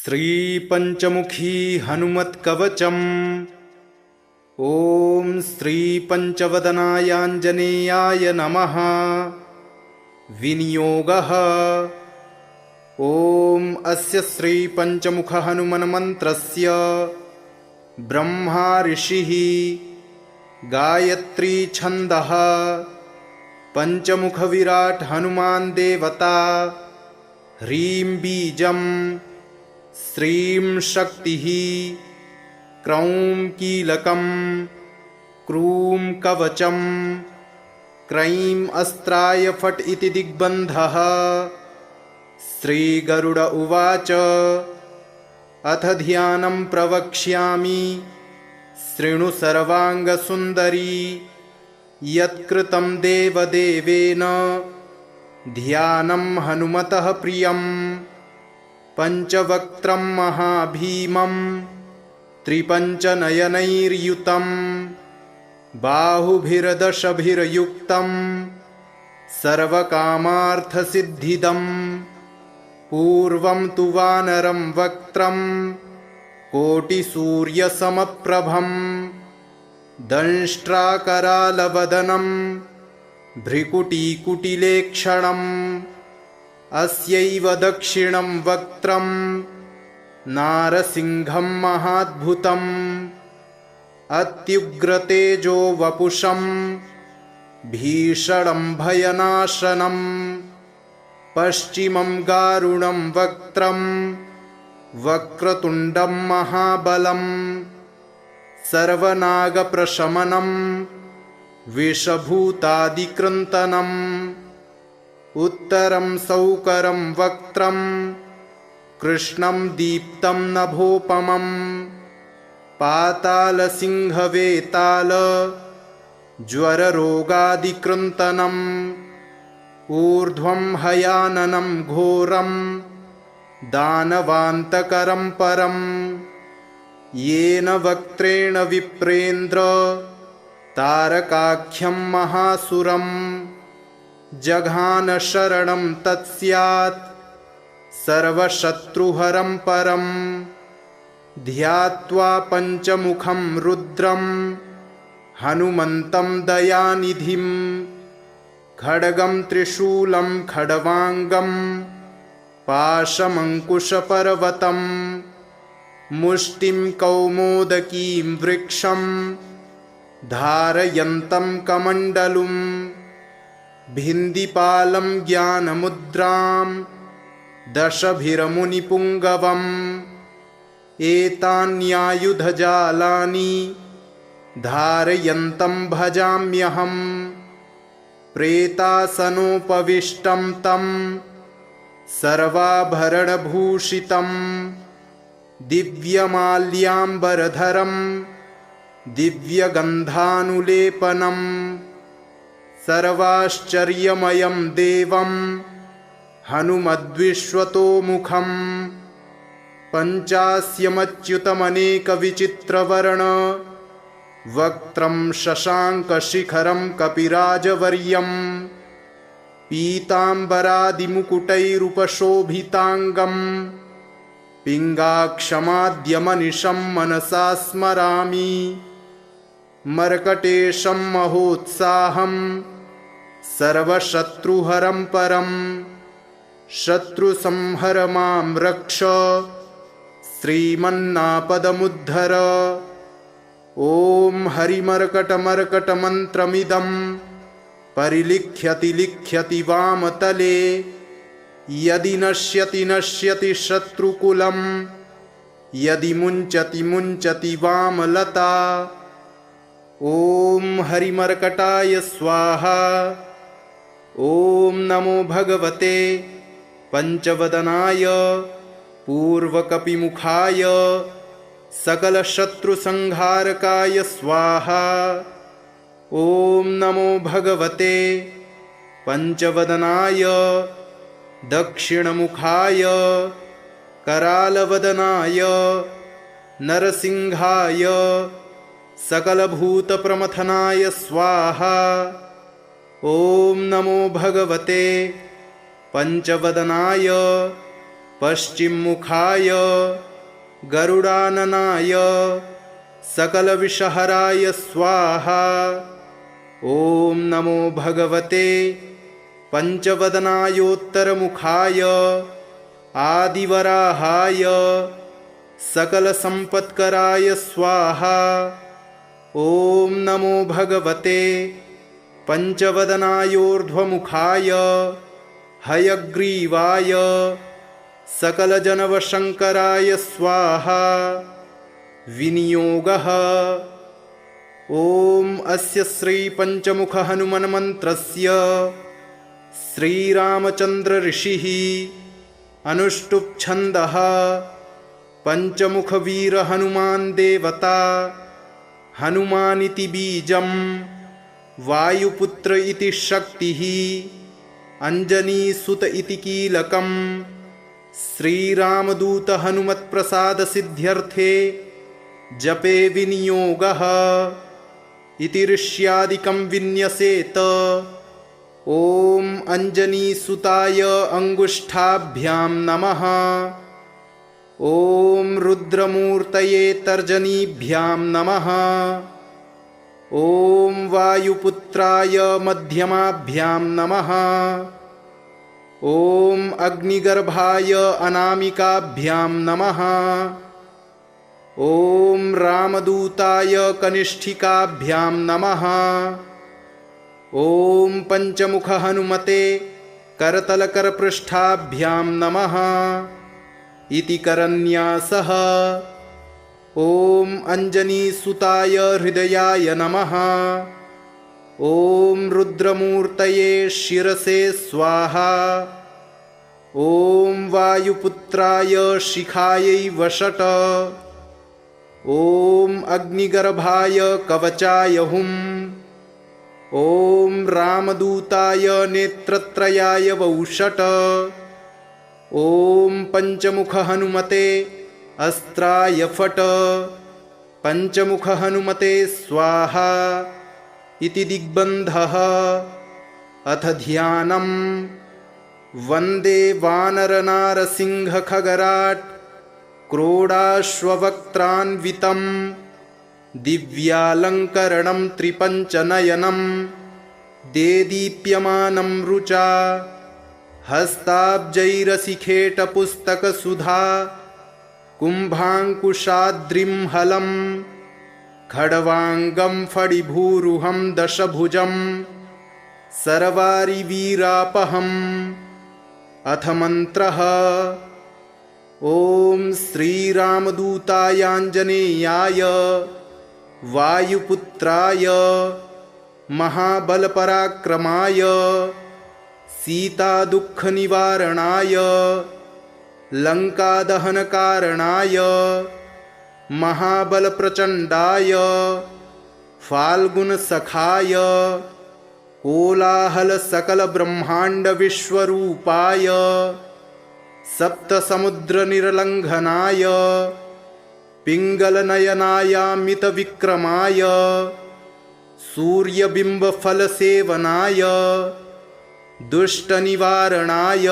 श्रीपञ्चमुखी हनुमत्कवचम्। ॐ श्रीपञ्चवदनायाञ्जनेयाय नमः। विनियोगः। ॐ अस्य श्रीपञ्चमुखहनुमन्मन्त्रस्य ब्रह्मा ऋषिः, गायत्री छन्दः, पञ्चमुखविराट् हनुमान् देवता, ह्रीं बीजम्, श्रीं शक्तिः, क्रौं कीलकं, क्रूं कवचम्, क्रैं अस्त्राय फट् इति दिग्बन्धः। श्रीगरुड उवाच अथ ध्यानं प्रवक्ष्यामि शृणु सर्वाङ्गसुन्दरी। यत्कृतं देवदेवेन ध्यानं हनुमतः प्रियम्। पञ्चवक्त्रं महाभीमं त्रिपञ्चनयनैर्युतं, बाहुभिर्दशभिर्युक्तं सर्वकामार्थसिद्धिदम्। पूर्वं तु वानरं वक्त्रं कोटिसूर्यसमप्रभं, दंष्ट्राकरालवदनं भ्रिकुटीकुटिलेक्षणम्। अस्यैव दक्षिणं वक्त्रं नारसिंहं महाद्भुतम्, अत्युग्रतेजो वपुषं भीषणं भयनाशनम्। पश्चिमं गारुणं वक्त्रं वक्रतुण्डं महाबलम्, सर्वनागप्रशमनं विषभूतादिकृन्तनम्। उत्तरं सौकरं वक्त्रं कृष्णं दीप्तं नभोपमं, पातालसिंहवेताल ज्वररोगादिकृन्तनम्। ऊर्ध्वं हयाननं घोरं दानवान्तकरं परं, येन वक्त्रेण विप्रेन्द्र तारकाख्यं महासुरम्। जघान शरणं तत्स्यात् सर्वशत्रुहरं परं, ध्यात्वा पञ्चमुखं रुद्रं हनुमन्तं दयानिधिं। खड्गं त्रिशूलं खड्वाङ्गं पाशमङ्कुशपर्वतं, मुष्टिं कौमोदकीं वृक्षं धारयन्तं कमण्डलुम्। भिन्दिपालं ज्ञानमुद्रां दशभिर्मुनिपुङ्गवम्, एतान्यायुधजालानि धारयन्तं भजाम्यहम्। प्रेतासनोपविष्टं तं सर्वाभरणभूषितं, दिव्यमाल्याम्बरधरं दिव्यगन्धानुलेपनम्। सर्वाश्चर्यमयं देवं हनुमद्विश्वतोमुखम्, पञ्चास्यमच्युतमनेकविचित्रवर्ण वक्त्रं शशाङ्कशिखरं कपिराजवर्यं। पीताम्बरादिमुकुटैरुपशोभिताङ्गं पिङ्गाक्षमाद्यमनिशं मनसा स्मरामि। मर्कटेशं महोत्साहं सर्वशत्रुहरं परं, शत्रुसंहर मां रक्ष श्रीमन्नापदमुद्धर। ॐ हरिमर्कटमर्कटमन्त्रमिदं परिलिख्यति लिख्यति वामतले, यदि नश्यति नश्यति शत्रुकुलं, यदि मुञ्चति मुञ्चति वामलता। ॐ हरिमर्कटाय स्वाहा। ॐ नमो भगवते पञ्चवदनाय पूर्वकपिमुखाय सकलशत्रुसंहारकाय स्वाहा। ॐ नमो भगवते पञ्चवदनाय दक्षिणमुखाय करालवदनाय नरसिंहाय सकलभूतप्रमथनाय स्वाहा। ॐ नमो भगवते पञ्चवदनाय पश्चिममुखाय गरुडाननाय सकलविषहराय स्वाहा। ॐ नमो भगवते पंचवदनायोत्तरमुखाय आदिवराहाय सकलसम्पत्कराय स्वाहा। ॐ नमो भगवते पंचवदनायोर्ध्वमुखाय हयग्रीवाय सकलजनवशङ्कराय स्वाहा। विनियोगः। ॐ अस्य श्रीपञ्चमुख हनुमन्मन्त्रस्य श्रीरामचन्द्र ऋषिः अनुष्टुप् छन्दः पंचमुख वीर हनुमान् देवता हनुमानिति बीजं वायुपुत्र इति शक्तिः अंजनीसुत इति कीलकं श्रीरामदूत हनुमत्प्रसाद सिद्ध्यर्थे जपे विनियोगः इति ऋष्यादिकं विन्यसेत। ॐ अंजनीसुताय अंगुष्ठाभ्यां नमः। ॐ रुद्रमूर्तये तर्जनीभ्यां नमः। ॐ वायुपुत्राय मध्यमाभ्यां नमः। ॐ अग्निगर्भाय अनामिकाभ्यां नमः। ॐ रामदूताय कनिष्ठिकाभ्यां नमः। ॐ पंचमुख हनुमते करतलकरपृष्ठाभ्यां नमः इति करन्यासः। ॐ अंजनीसुताय हृदयाय नमः। ॐ रुद्रमूर्तये शिरसे स्वाहा। ॐ वायुपुत्राय शिखायै वषट। ॐ अग्निगर्भाय कवचाय हुम्। ॐ रामदूताय नेत्रत्रयाय वौषट। ॐ पंचमुख हनुमते अस्त्राय फट। पंचमुख हनुमते स्वाहा इति दिग्बन्धः। अथ ध्यानम्। वन्दे वानरनारसिंहखगराट् क्रोडाश्ववक्त्रान्वितं दिव्यालङ्करणं त्रिपञ्चनयनं देदीप्यमानं रुचा हस्ताब्जैरसिखेटपुस्तकसुधा कुम्भाङ्कुशाद्रिं हलं खड्वाङ्गं फणिभूरुहं दशभुजं सर्वारिवीरापहम्। अथ मन्त्रः। ॐ श्रीरामदूतायाञ्जनेयाय वायुपुत्राय महाबलपराक्रमाय सीतादुःखनिवारणाय लङ्कादहनकारणाय महाबलप्रचण्डाय फाल्गुनसखाय कोलाहलसकलब्रह्माण्डविश्वरूपाय सप्तसमुद्रनिर्लङ्घनाय पिङ्गलनयनायामितविक्रमाय सूर्यबिम्बफलसेवनाय दुष्टनिवारणाय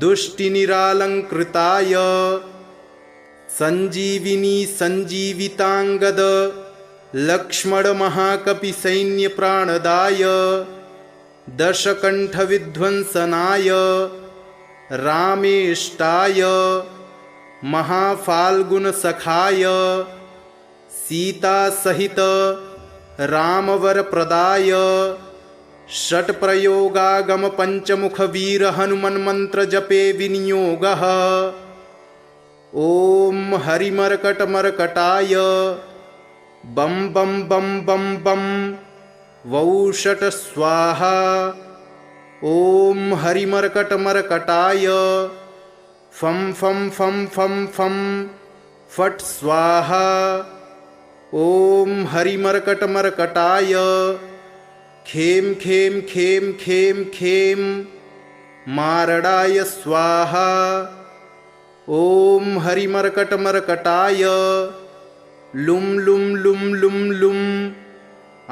दुष्टिनिरालङ्कृताय सञ्जीविनी सञ्जीविताङ्गद लक्ष्मणमहाकपिसैन्यप्राणदाय दशकण्ठविध्वंसनाय रामेष्टाय महाफाल्गुनसखाय सीतासहित रामवरप्रदाय षट्प्रयोगागम पंचमुख वीर हनुमन्मन्त्र जपे विनियोगः। ॐ हरिमर्कटमर्कटाय बम बम बम बम बम वौषट स्वाहा। ॐ हरिमर्कटमर्कटाय फं फं फं फं फं फट् स्वाहा। ॐ हरिमर्कटमर्कटाय खेम खेम खेम खेम खेम मारडाय स्वाहा। ॐ हरिमर्कटमर्कटाय लुम लुम लुम लुम लुम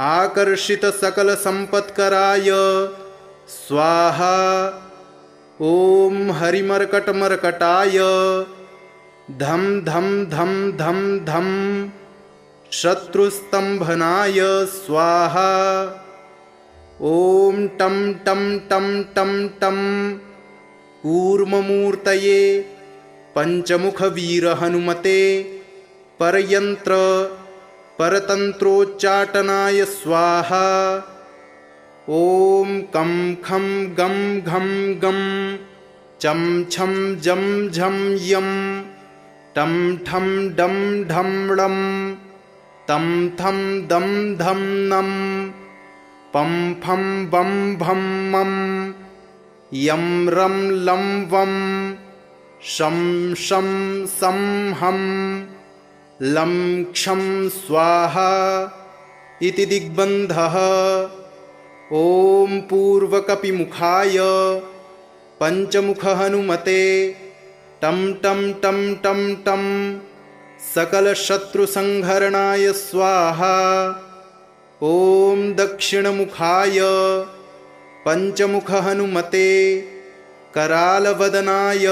आकर्षित सकल संपत्कराय स्वाहा। ॐ हरिमर्कटमर्कटाय धम धम धम धम धम शत्रुस्तंभनाय स्वाहा। ॐ टं टं टं टं टं कूर्ममूर्तये पंचमुखवीरहनुमते परयंत्र परतंत्रोच्चाटनाय स्वाहा। ॐ कं खं गं घं गं चं छं जं झं यं टं ठं डं ढं ळं तं थं दं धं नं पं फं बं भं मं यं रं लं वं शं शं सं हं लं क्षं स्वाहा इति दिग्बन्धः। ॐ पूर्वकपिमुखाय पंचमुखहनुमते टं टं टं टं टं सकलशत्रुसंहरणाय स्वाहा। ॐ दक्षिणमुखाय पंचमुखहनुमते करालवदनाय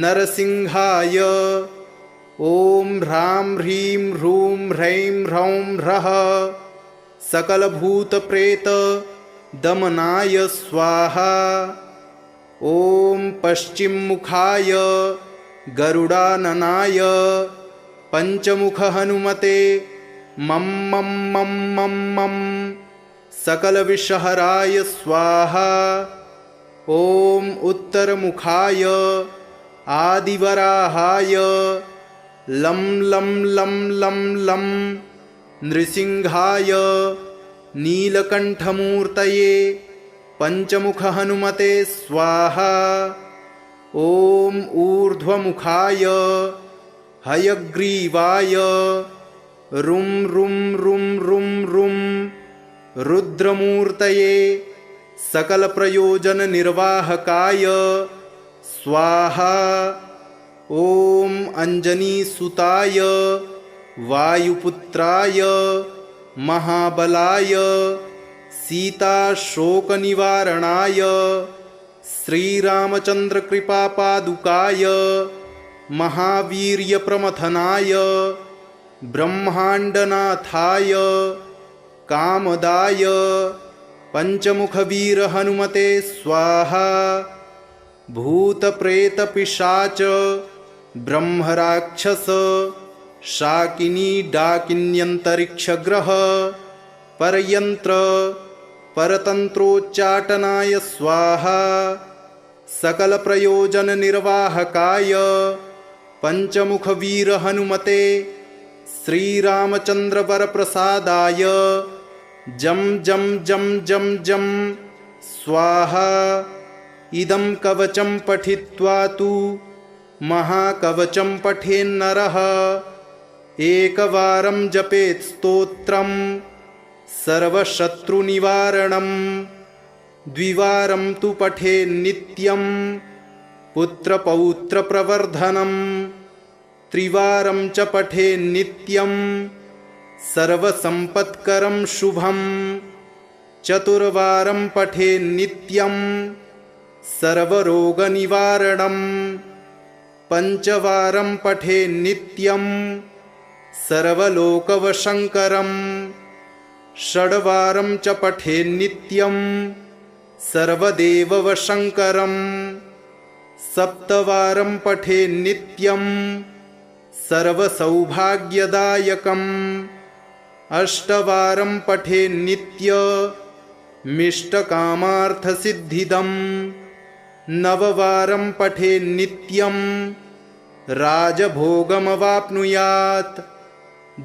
नरसिंहाय ॐ ह्रां ह्रीं ह्रूं ह्रैं ह्रौं ह्रः सकलभूतप्रेत दमनाय स्वाहा। ॐ पश्चिममुखाय गरुडाननाय पंचमुखहनुमते मं मं मं मं मं सकलविषहराय स्वाहा। ॐ उत्तरमुखाय आदिवराहाय लं लं लं लं लं नृसिंहाय नीलकण्ठमूर्तये पंचमुखहनुमते स्वाहा। ॐ ऊर्ध्वमुखाय हयग्रीवाय रुं रुं रुं रुं रुं रुद्रमूर्तये सकलप्रयोजननिर्वाहकाय स्वाहा। ॐ अंजनीसुताय वायुपुत्राय महाबलाय सीताशोकनिवारणाय श्रीरामचन्द्रकृपापादुकाय महावीर्यप्रमथनाय ब्रह्माण्डनाथाय कामदाय पंचमुखवीरहनुमते स्वाहा। भूतप्रेतपिशाच ब्रह्मराक्षस शाकिनी डाकिन्यन्तरिक्षग्रह परयंत्र परतंत्रोच्चाटनाय स्वाहा। सकलप्रयोजननिर्वाहकाय पंचमुखवीरहनुमते श्रीरामचन्द्रवरप्रसादाय जं जं जं जं जं स्वाहा। इदं कवचं पठित्वा तु महाकवचं पठेन्नरः एकवारं जपेत् स्तोत्रं सर्वशत्रुनिवारणं द्विवारं तु पठेन्नित्यं पुत्रपौत्रप्रवर्धनं त्रिवारं च पठेन्नित्यं सर्वसम्पत्करं शुभं चतुर्वारं पठेन्नित्यं सर्वरोगनिवारणं पंचवारं पठेन्नित्यं सर्वलोकवशङ्करं षड्वारं च पठेन्नित्यं सर्वदेववशङ्करं सप्तवारं पठेन्नित्यं सर्वसौभाग्यदायकम् अष्टवारं पठेन्नित्यमिष्टकामार्थसिद्धिदम् नववारं पठेन्नित्यं राजभोगमवाप्नुयात्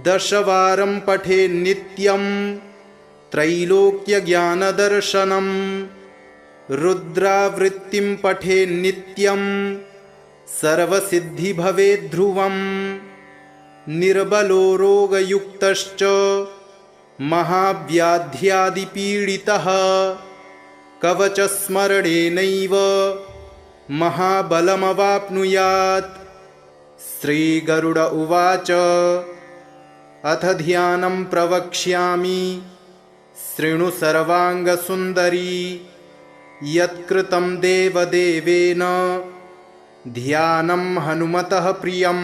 दशवारं पठेन्नित्यं त्रैलोक्यज्ञानदर्शनं रुद्रावृत्तिं पठेन्नित्यं सर्वसिद्धिभवेद्ध्रुवम् निर्बलो रोगयुक्तश्च महाव्याध्यादिपीडितः कवचस्मरणेनैव महाबलमवाप्नुयात्। श्रीगरुड उवाच अथ ध्यानं प्रवक्ष्यामि शृणु सर्वांगसुन्दरी यत्कृतं देवदेवेन ध्यानं हनुमतः प्रियं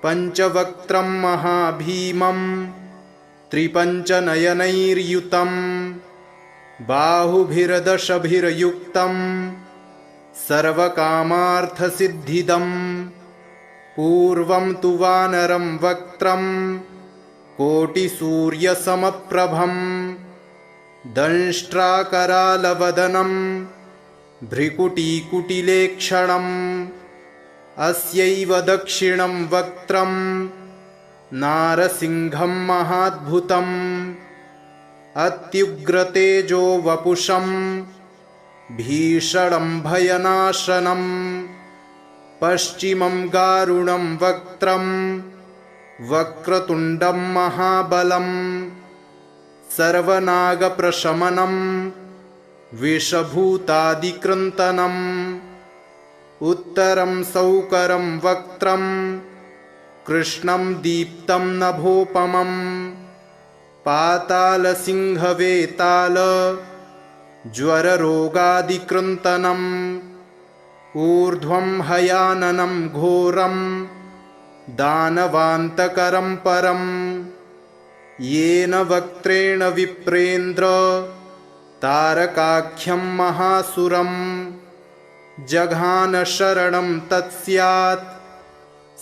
पञ्चवक्त्रं महाभीमं त्रिपञ्चनयनैर्युतं बाहुभिर्दशभिर्युक्तं सर्वकामार्थसिद्धिदं पूर्वं तु वानरं वक्त्रं कोटिसूर्यसमप्रभं दंष्ट्राकरालवदनं भ्रिकुटीकुटिलेक्षणम् अस्यैव दक्षिणं वक्त्रं नारसिंहं महाद्भुतम् अत्युग्रतेजो वपुषं भीषणं भयनाशनं पश्चिमं गारुणं वक्त्रं वक्रतुण्डं महाबलं सर्वनागप्रशमनं विषभूतादिकृन्तनम् उत्तरं सौकरं वक्त्रं कृष्णं दीप्तं नभोपमं पातालसिंहवेताल ज्वररोगादिकृन्तनम् ऊर्ध्वं हयाननं घोरं दानवान्तकरं परं येन वक्त्रेण विप्रेन्द्र तारकाख्यं महासुरं जघान शरणं तत्स्यात्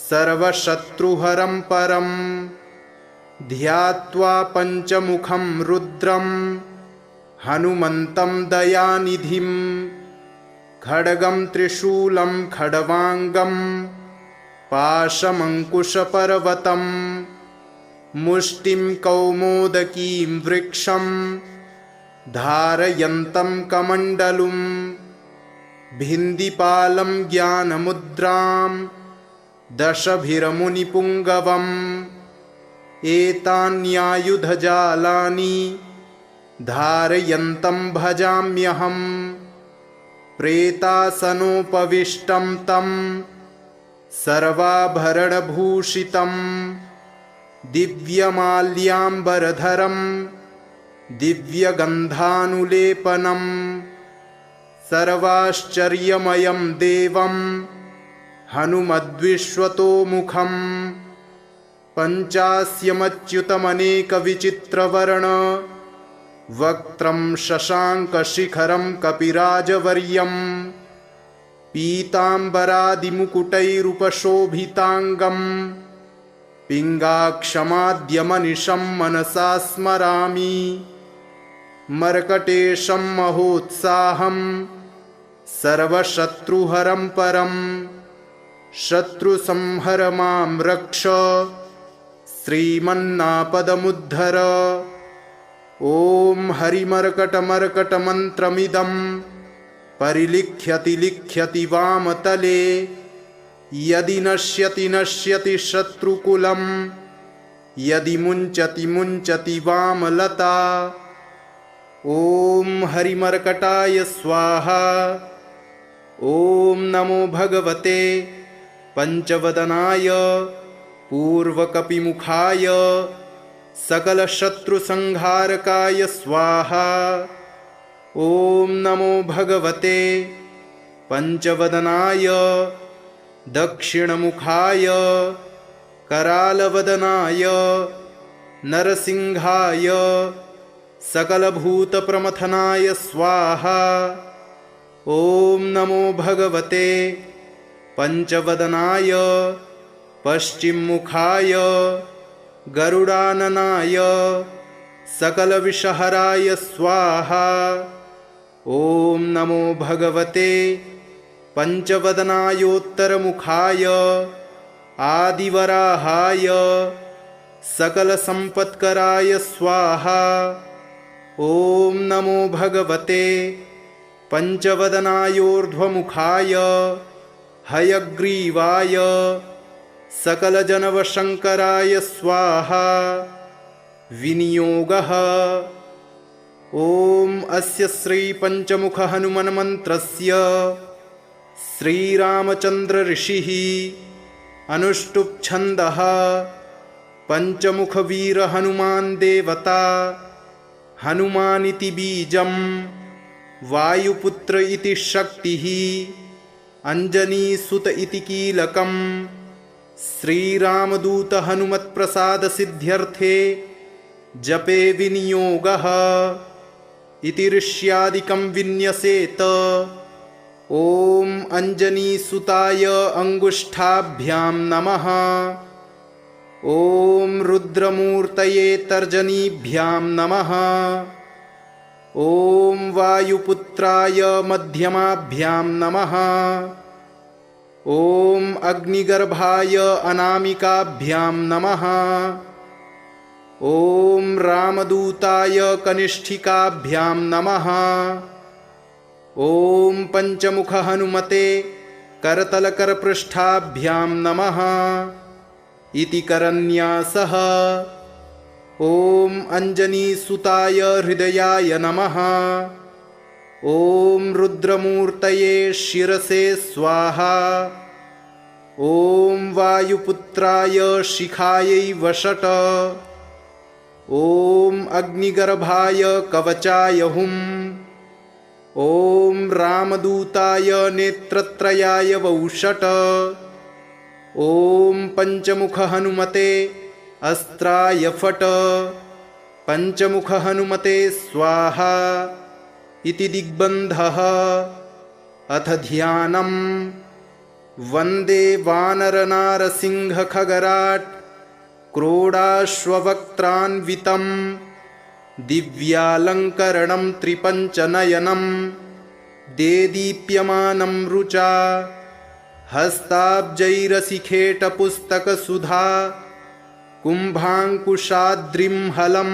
सर्वशत्रुहरं परं ध्यात्वा पञ्चमुखं रुद्रं हनुमन्तं दयानिधिं खड्गं त्रिशूलं खड्वाङ्गं पाशमङ्कुशपर्वतं मुष्टिं कौमोदकीं वृक्षं धारयन्तं कमण्डलुं भिन्दिपालं ज्ञानमुद्रां दशभिर्मुनिपुङ्गवम् एतान्यायुधजालानि धारयन्तं भजाम्यहं प्रेतासनोपविष्टं तं सर्वाभरणभूषितं दिव्यमाल्याम्बरधरं दिव्यगन्धानुलेपनं सर्वाश्चर्यमयं देवं हनुमद्विश्वतोमुखं पञ्चास्यमच्युतमनेकविचित्रवर्ण वक्त्रं शशाङ्कशिखरं कपिराजवर्यं पीताम्बरादिमुकुटैरुपशोभिताङ्गं पिङ्गाक्षमाद्यमनिशं मनसा स्मरामि मर्कटेशं महोत्साहं सर्वशत्रुहरं परं शत्रुसंहर मां रक्ष श्रीमन्नापदमुद्धर ॐ हरिमर्कटमर्कटमन्त्रमिदं परिलिख्यति लिख्यति वामतले यदि नश्यति नश्यति शत्रुकुलं यदि मुञ्चति मुञ्चति वामलता ॐ हरिमर्कटाय स्वाहा। ॐ नमो भगवते पंचवदनाय पूर्वकपिमुखाय सकलशत्रुसंहारकाय स्वाहा। ॐ नमो भगवते पंचवदनाय दक्षिणमुखाय करालवदनाय नरसिंहाय सकलभूतप्रमथनाय स्वाहा। ॐ नमो भगवते पंचवदनाय पश्चिममुखाय गरुडाननाय सकलविषहराय स्वाहा। ॐ नमो भगवते पंचवदनायोत्तरमुखाय आदिवराहाय सकलसम्पत्कराय स्वाहा। ॐ नमो भगवते पंचवदनायोर्ध्वमुखाय हयग्रीवाय सकलजनवशङ्कराय स्वाहा। विनियोगः ॐ अस्य श्रीपञ्चमुखहनुमन्मन्त्रस्य श्रीरामचन्द्र ऋषिः अनुष्टुप् छन्दः पञ्चमुखवीरहनुमान् देवता हनुमानिति बीजं वायुपुत्र इति शक्तिः अंजनीसुत इति कीलकम् श्रीरामदूत हनुमत्प्रसाद सिद्ध्यर्थे जपे विनियोगः इति ऋष्यादिकं विन्यसेत। ॐ अंजनीसुताय अंगुष्ठाभ्यां नमः। ॐ रुद्रमूर्तये तर्जनीभ्यां नमः। ॐ वायुपुत्राय मध्यमाभ्यां नमः। ॐ अग्निगर्भाय अनामिकाभ्यां नमः। ॐ रामदूताय कनिष्ठिकाभ्यां नमः। ॐ पंचमुख हनुमते करतलकरपृष्ठाभ्यां नमः इति करन्यासः। ॐ अंजनीसुताय हृदयाय नमः। ॐ रुद्रमूर्तये शिरसे स्वाहा। ॐ वायुपुत्राय शिखायै वषट। ॐ अग्निगर्भाय कवचाय हुम्। ॐ रामदूताय नेत्रत्रयाय वौषट। ॐ पंचमुख हनुमते अस्त्राय फट। पंचमुख हनुमते स्वाहा इति दिग्बन्धः। अथ ध्यानम्। वन्दे वानरनारसिंहखगराट् क्रोडाश्ववक्त्रान्वितं दिव्यालङ्करणं त्रिपञ्चनयनं देदीप्यमानं रुचा हस्ताब्जैरसिखेटपुस्तकसुधा कुम्भाङ्कुशाद्रिं हलं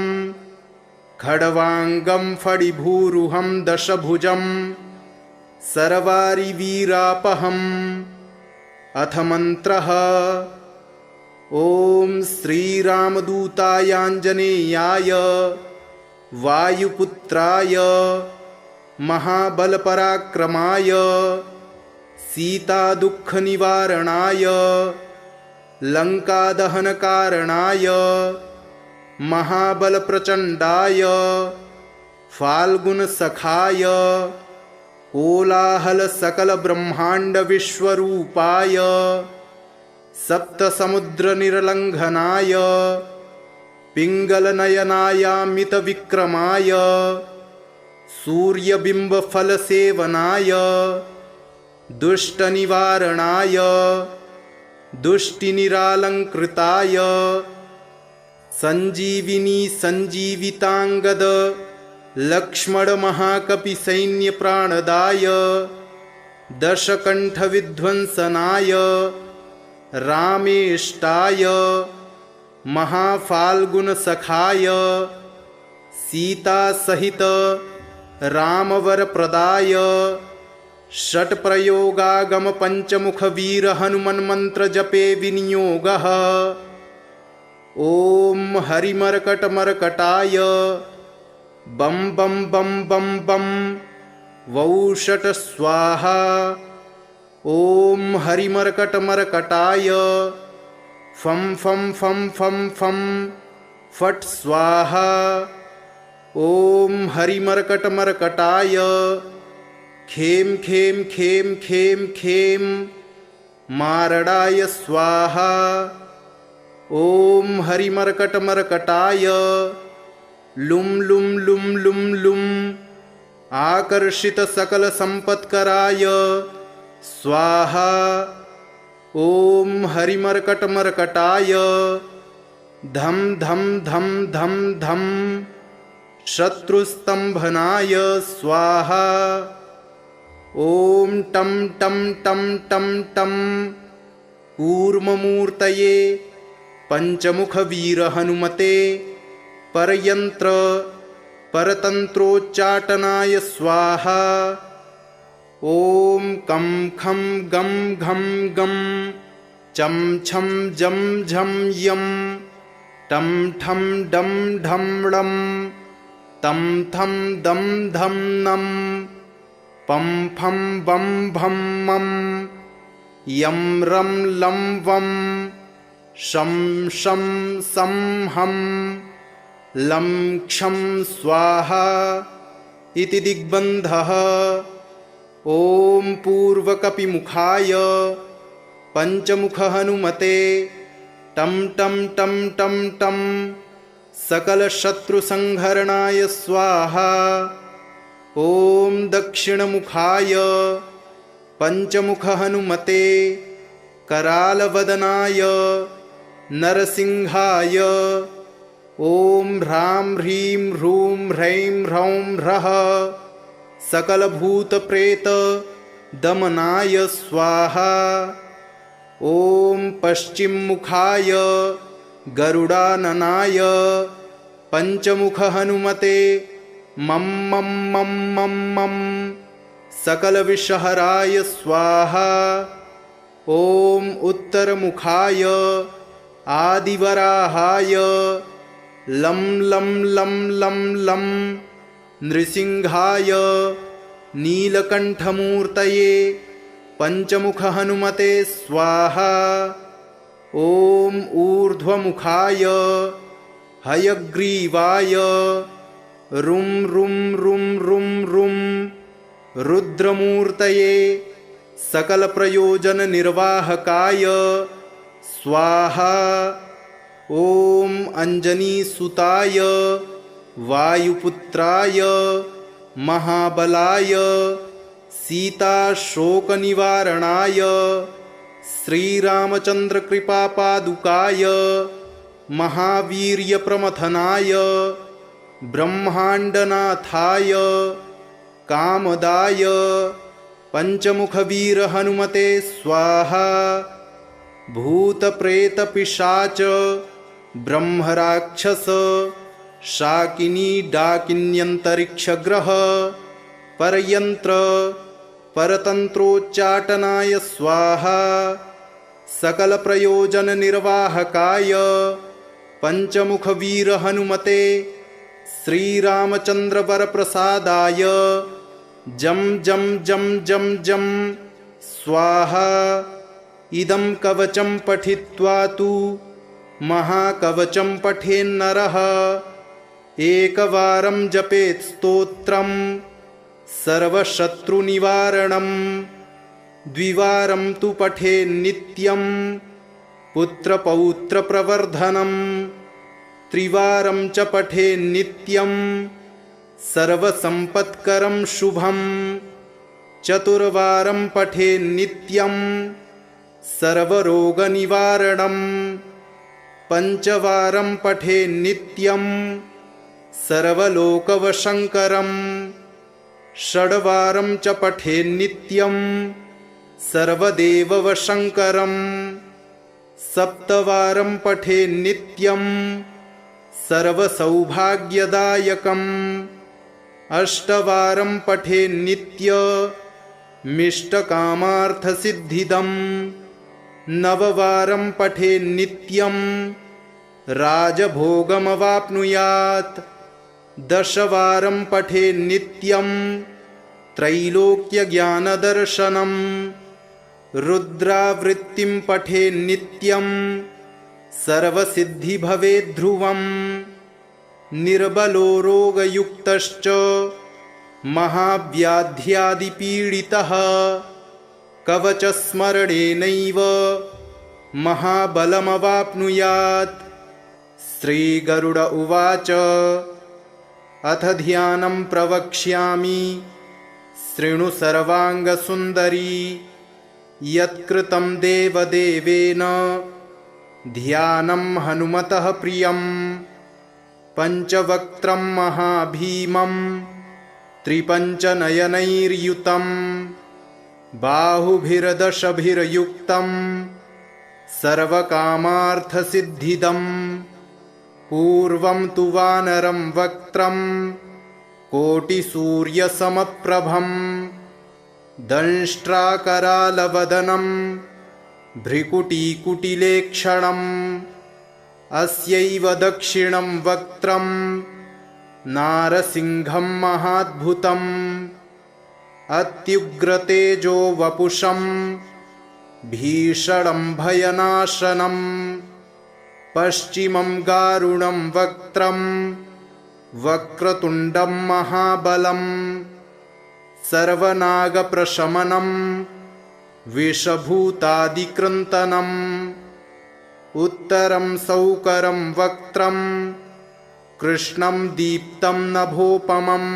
खड्वाङ्गं फणिभूरुहं दशभुजं सर्वारिवीरापहम्। अथ मन्त्रः। ॐ श्रीरामदूतायाञ्जनेयाय वायुपुत्राय महाबलपराक्रमाय सीतादुःखनिवारणाय लङ्कादहनकारणाय महाबलप्रचण्डाय फाल्गुनसखाय कोलाहलसकलब्रह्माण्डविश्वरूपाय सप्तसमुद्रनिर्लङ्घनाय पिङ्गलनयनायामितविक्रमाय सूर्यबिम्बफलसेवनाय दुष्टनिवारणाय दुष्टिनिरालङ्कृताय सञ्जीविनी सञ्जीविताङ्गद लक्ष्मणमहाकपिसैन्यप्राणदाय दशकण्ठविध्वंसनाय रामेष्टाय महाफाल्गुनसखाय सीतासहित रामवरप्रदाय षट्प्रयोगागमपञ्चमुखवीरहनुमन्मन्त्रजपे विनियोगः। ॐ हरिमर्कटमर्कटाय बं बं बं बं बं वौषट स्वाहा। ॐ हरिमर्कटमर्कटाय फं फं फं फं फं फट् स्वाहा। ॐ हरिमर्कटमर्कटाय खें खें खें खें खें मारडाय स्वाहा। ॐ हरिमर्कटमर्कटाय लुं लुं लुं लुं लुं आकर्षितसकलसम्पत्कराय स्वाहा। ॐ हरिमर्कटमर्कटाय धं धं धं धं धं शत्रुस्तम्भनाय स्वाहा। ॐ टं टं टं टं टं कूर्ममूर्तये पंचमुखवीरहनुमते परयन्त्र परतन्त्रोच्चाटनाय स्वाहा। ॐ कं खं गं घं गं चं छं जं झं यं टं ठं डं ढं ळं तं थं दं धं नं पं फं बं भं मं यं रं लं वं शं शं सं हं लं क्षं स्वाहा। इति दिग्बन्धः। ॐ पूर्वकपिमुखाय पञ्चमुख हनुमते टं टं टं टं टं सकलशत्रुसंहरणाय स्वाहा। ॐ दक्षिणमुखाय पञ्चमुख हनुमते करालवदनाय नरसिंहाय। ॐ ह्रां ह्रीं ह्रूं ह्रैं ह्रौं ह्रः सकलभूतप्रेत दमनाय स्वाहा। ॐ पश्चिममुखाय गरुडाननाय पञ्चमुख हनुमते मं मं मं मं मं सकलविषहराय स्वाहा। ॐ उत्तरमुखाय आदिवराहाय लं लं लं लं लं नृसिंहाय नीलकण्ठमूर्तये पञ्चमुख हनुमते स्वाहा। ॐ ऊर्ध्वमुखाय हयग्रीवाय रुं रुं रुं रुं रुं रुद्रमूर्तये सकलप्रयोजननिर्वाहकाय स्वाहा। ॐ अञ्जनीसुताय वायुपुत्राय महाबलाय सीताशोकनिवारणाय श्रीरामचन्द्रकृपापादुकाय महावीर्यप्रमथनाय ब्रह्माण्डनाथाय कामदाय पञ्चमुखवीरहनुमते स्वाहा। भूतप्रेतपिशाच ब्रह्मराक्षस शाकिनी डाकिन्यन्तरिक्षग्रह परयन्त्र परतन्त्रोच्चाटनाय स्वाहा। सकलप्रयोजननिर्वाहकाय पञ्चमुखवीरहनुमते श्रीरामचन्द्रवरप्रसादाय जं जं जं जं जं स्वाहा। इदं कवचं पठित्वा तु महाकवचं पठेन्नरः एकवारं जपेत् स्तोत्रं सर्वशत्रुनिवारणं द्विवारं तु पठेन्नित्यं पुत्रपौत्रप्रवर्धनं त्रिवारं च पठेन्नित्यं सर्वसम्पत्करं शुभं चतुर्वारं पठेन्नित्यं सर्वरोगनिवारणं पञ्चवारं पठेन्नित्यं सर्वलोकवशङ्करं षड्वारं च पठेन्नित्यं सर्वदेववशङ्करं सप्तवारं पठेन्नित्यं सर्वसौभाग्यदायकम् अष्टवारं पठेन्नित्यमिष्टकामार्थसिद्धिदम् नववारं पठेन्नित्यं राजभोगमवाप्नुयात् दशवारं पठेन्नित्यं त्रैलोक्यज्ञानदर्शनं रुद्रावृत्तिं पठेन्नित्यं सर्वसिद्धिभवेद्ध्रुवं निर्बलो रोगयुक्तश्च महाव्याध्यादिपीडितः कवचस्मरणेनैव महाबलमवाप्नुयात्। श्रीगरुड उवाच अथ ध्यानं प्रवक्ष्यामि शृणु सर्वाङ्गसुन्दरी यत्कृतं देवदेवेन ध्यानं हनुमतः प्रियं पञ्चवक्त्रं महाभीमं त्रिपञ्चनयनैर्युतं बाहुभिर्दशभिर्युक्तं सर्वकामार्थसिद्धिदम् पूर्वं तु वानरं वक्त्रं कोटिसूर्यसमप्रभं दंष्ट्राकरालवदनं भ्रिकुटीकुटिलेक्षणम् अस्यैव दक्षिणं वक्त्रं नारसिंहं महाद्भुतम् अत्युग्रतेजो वपुषं भीषणं भयनाशनम् पश्चिमं गारुणं वक्त्रं वक्रतुण्डं महाबलं सर्वनागप्रशमनं विषभूतादिकृन्तनम् उत्तरं सौकरं वक्त्रं कृष्णं दीप्तं नभोपमं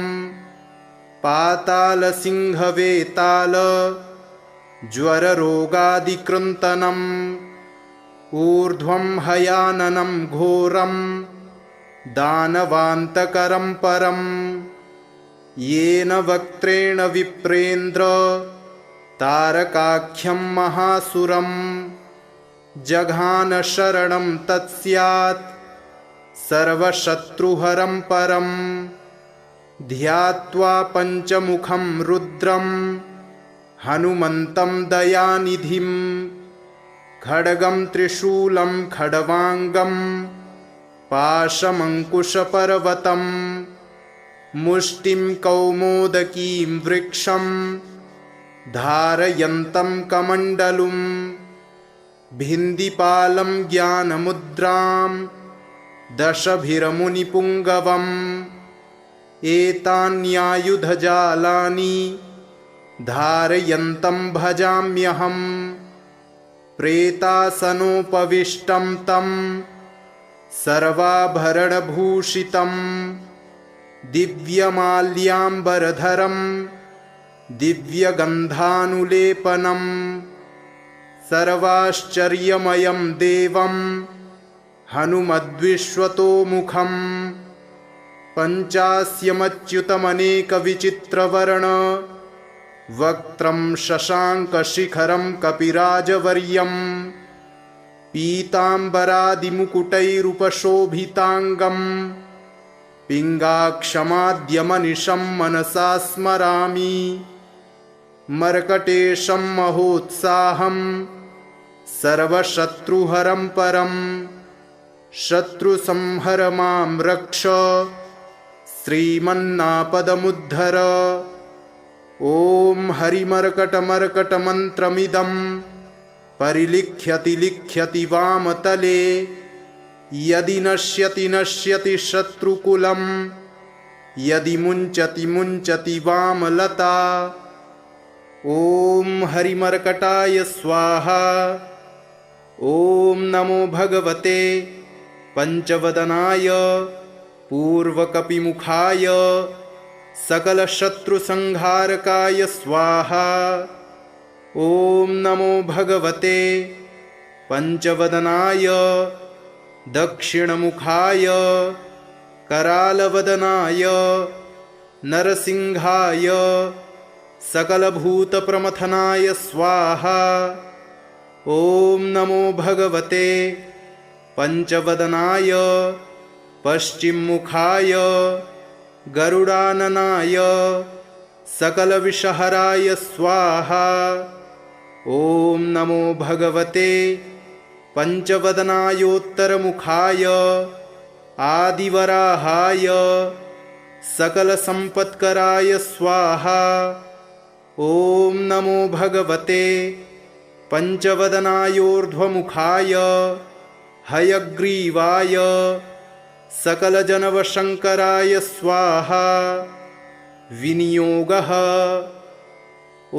पातालसिंहवेताल ज्वररोगादिकृन्तनम् ऊर्ध्वं हयाननं घोरं दानवान्तकरं परं येन वक्त्रेण विप्रेन्द्र तारकाख्यं महासुरं जघान शरणं तत्स्यात् सर्वशत्रुहरं परं ध्यात्वा पञ्चमुखं रुद्रं हनुमन्तं दयानिधिं खड्गं त्रिशूलं खड्वाङ्गं पाशमङ्कुशपर्वतं मुष्टिं कौमोदकीं वृक्षं धारयन्तं कमण्डलुं भिन्दिपालं ज्ञानमुद्रां दशभिरमुनिपुङ्गवम् एतान्यायुधजालानि धारयन्तं भजाम्यहं प्रेतासनोपविष्टं तं सर्वाभरणभूषितं दिव्यमाल्याम्बरधरं दिव्यगन्धानुलेपनं सर्वाश्चर्यमयं देवं हनुमद्विश्वतोमुखं पञ्चास्यमच्युतमनेकविचित्रवर्ण वक्त्रं शशाङ्कशिखरं कपिराजवर्यं पीताम्बरादिमुकुटैरुपशोभिताङ्गं पिङ्गाक्षमाद्यमनिशं मनसा स्मरामि मर्कटेशं महोत्साहं सर्वशत्रुहरं परं शत्रुसंहर मां रक्ष श्रीमन्नापदमुद्धर ॐ हरिमर्कटमर्कटमन्त्रमिदं परिलिख्यति लिख्यति वामतले यदि नश्यति नश्यति शत्रुकुलं यदि मुञ्चति मुञ्चति वामलता ॐ हरिमर्कटाय स्वाहा। ॐ नमो भगवते पंचवदनाय पूर्वकपिमुखाय सकलशत्रुसंहारकाय स्वाहा। ॐ नमो भगवते पंचवदनाय दक्षिणमुखाय करालवदनाय नरसिंहाय सकलभूतप्रमथनाय स्वाहा। ॐ नमो भगवते पंचवदनाय पश्चिममुखाय गरुडाननाय सकलविषहराय स्वाहा। ॐ नमो भगवते पंचवदनायोत्तरमुखाय आदिवराहाय सकलसम्पत्कराय स्वाहा। ॐ नमो भगवते पंचवदनायोर्ध्वमुखाय हयग्रीवाय सकलजनवशङ्कराय स्वाहा। विनियोगः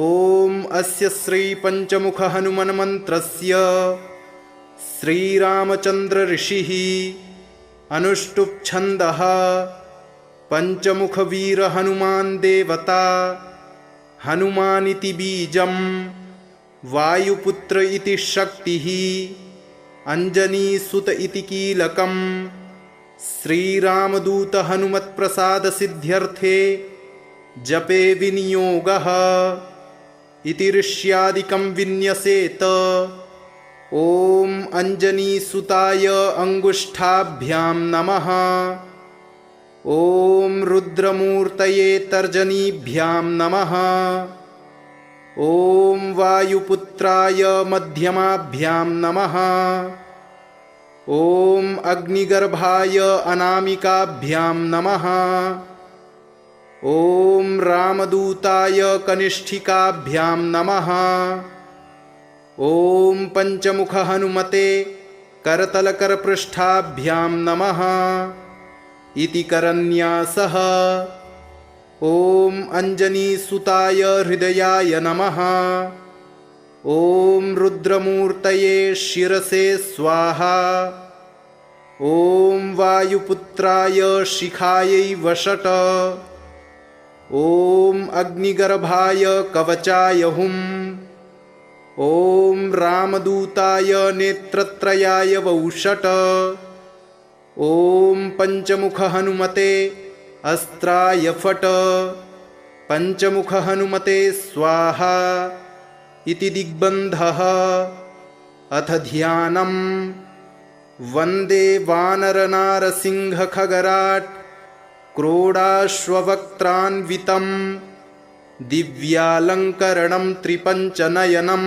ॐ अस्य श्रीपञ्चमुखहनुमन्मन्त्रस्य श्रीरामचन्द्र ऋषिः अनुष्टुप् पञ्चमुखवीरहनुमान् देवता हनुमानिति बीजं वायुपुत्र इति शक्तिः अंजनीसुत इति कीलकं श्रीरामदूत हनुमत्प्रसाद सिद्ध्यर्थे जपे विनियोगः इति ऋष्यादिकं विन्यसेत। ॐ अंजनीसुताय अंगुष्ठाभ्यां नमः। ॐ रुद्रमूर्तये तर्जनीभ्यां नमः। ॐ वायुपुत्राय मध्यमाभ्यां नमः। ॐ अग्निगर्भाय अनामिकाभ्यां नमः। ॐ रामदूताय कनिष्ठिकाभ्यां नमः। ॐ पंचमुख हनुमते करतलकरपृष्ठाभ्यां नमः। इति करन्यासः। ॐ अञ्जनीसुताय हृदयाय नमः। ॐ रुद्रमूर्तये शिरसे स्वाहा। ॐ वायुपुत्राय शिखायै वषट। ॐ अग्निगर्भाय कवचाय हुम्। ॐ रामदूताय नेत्रत्रयाय वौषट। ॐ पञ्चमुख हनुमते अस्त्राय फट। पञ्चमुख हनुमते स्वाहा इति दिग्बन्धः। अथ ध्यानम्। वन्दे वानरनारसिंहखगराट् क्रोडाश्ववक्त्रान्वितं दिव्यालङ्करणं त्रिपञ्चनयनं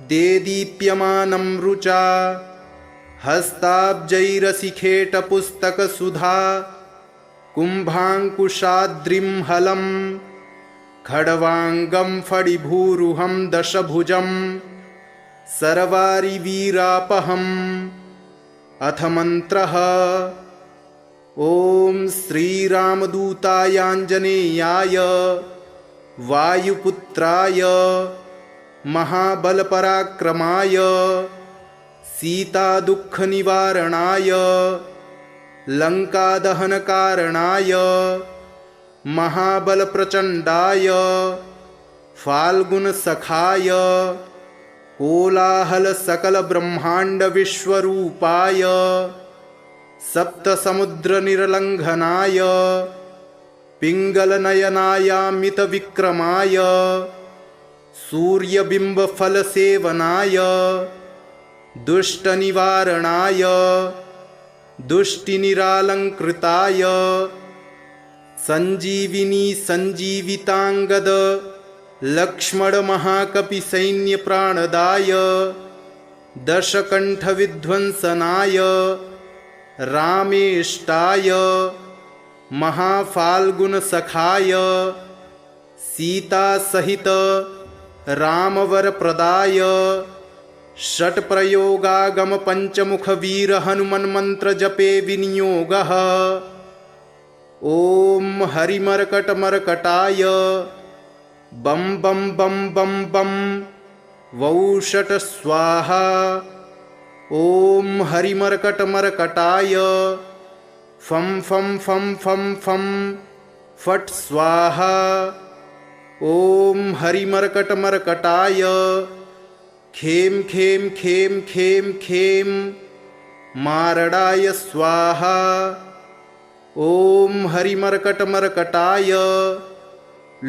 देदीप्यमानं रुचा हस्ताब्जैरसिखेटपुस्तकसुधा कुम्भाङ्कुशाद्रिं हलं खड्वाङ्गं फणिभूरुहं दशभुजं सर्वारिवीरापहम्। अथ मन्त्रः। ॐ श्रीरामदूतायाञ्जनेयाय वायुपुत्राय महाबलपराक्रमाय सीतादुःखनिवारणाय लङ्कादहनकारणाय महाबलप्रचण्डाय फाल्गुनसखाय कोलाहलसकलब्रह्माण्डविश्वरूपाय सप्तसमुद्रनिर्लङ्घनाय पिङ्गलनयनायामितविक्रमाय सूर्यबिम्बफलसेवनाय दुष्टनिवारणाय दुष्टिनिरालङ्कृताय सञ्जीविनी सञ्जीविताङ्गद लक्ष्मणमहाकपिसैन्यप्राणदाय दशकण्ठविध्वंसनाय रामेष्टाय महाफाल्गुनसखाय सीतासहित रामवरप्रदाय षट्प्रयोगागमपञ्चमुखवीरहनुमन्मन्त्रजपे विनियोगः। ॐ हरिमर्कटमर्कटाय बं बं बं बं बं वौषट स्वाहा। ॐ हरिमर्कटमर्कटाय फं फं फं फं फं फट् स्वाहा। ॐ हरिमर्कटमर्कटाय खें खें खें खें खें मारडाय स्वाहा। ॐ हरिमर्कटमर्कटाय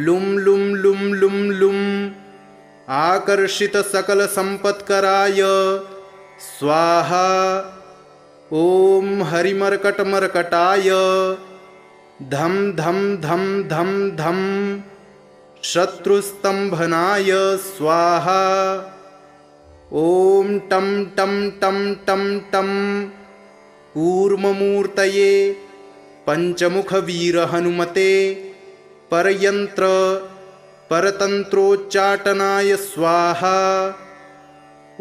लुं लुं लुं लुं लुं आकर्षितसकलसम्पत्कराय स्वाहा। ॐ हरिमर्कटमर्कटाय धं धं धं धं धं शत्रुस्तम्भनाय स्वाहा। ॐ टं टं टं टं टं कूर्ममूर्तये पञ्चमुखवीरहनुमते परयन्त्र परतन्त्रोच्चाटनाय स्वाहा।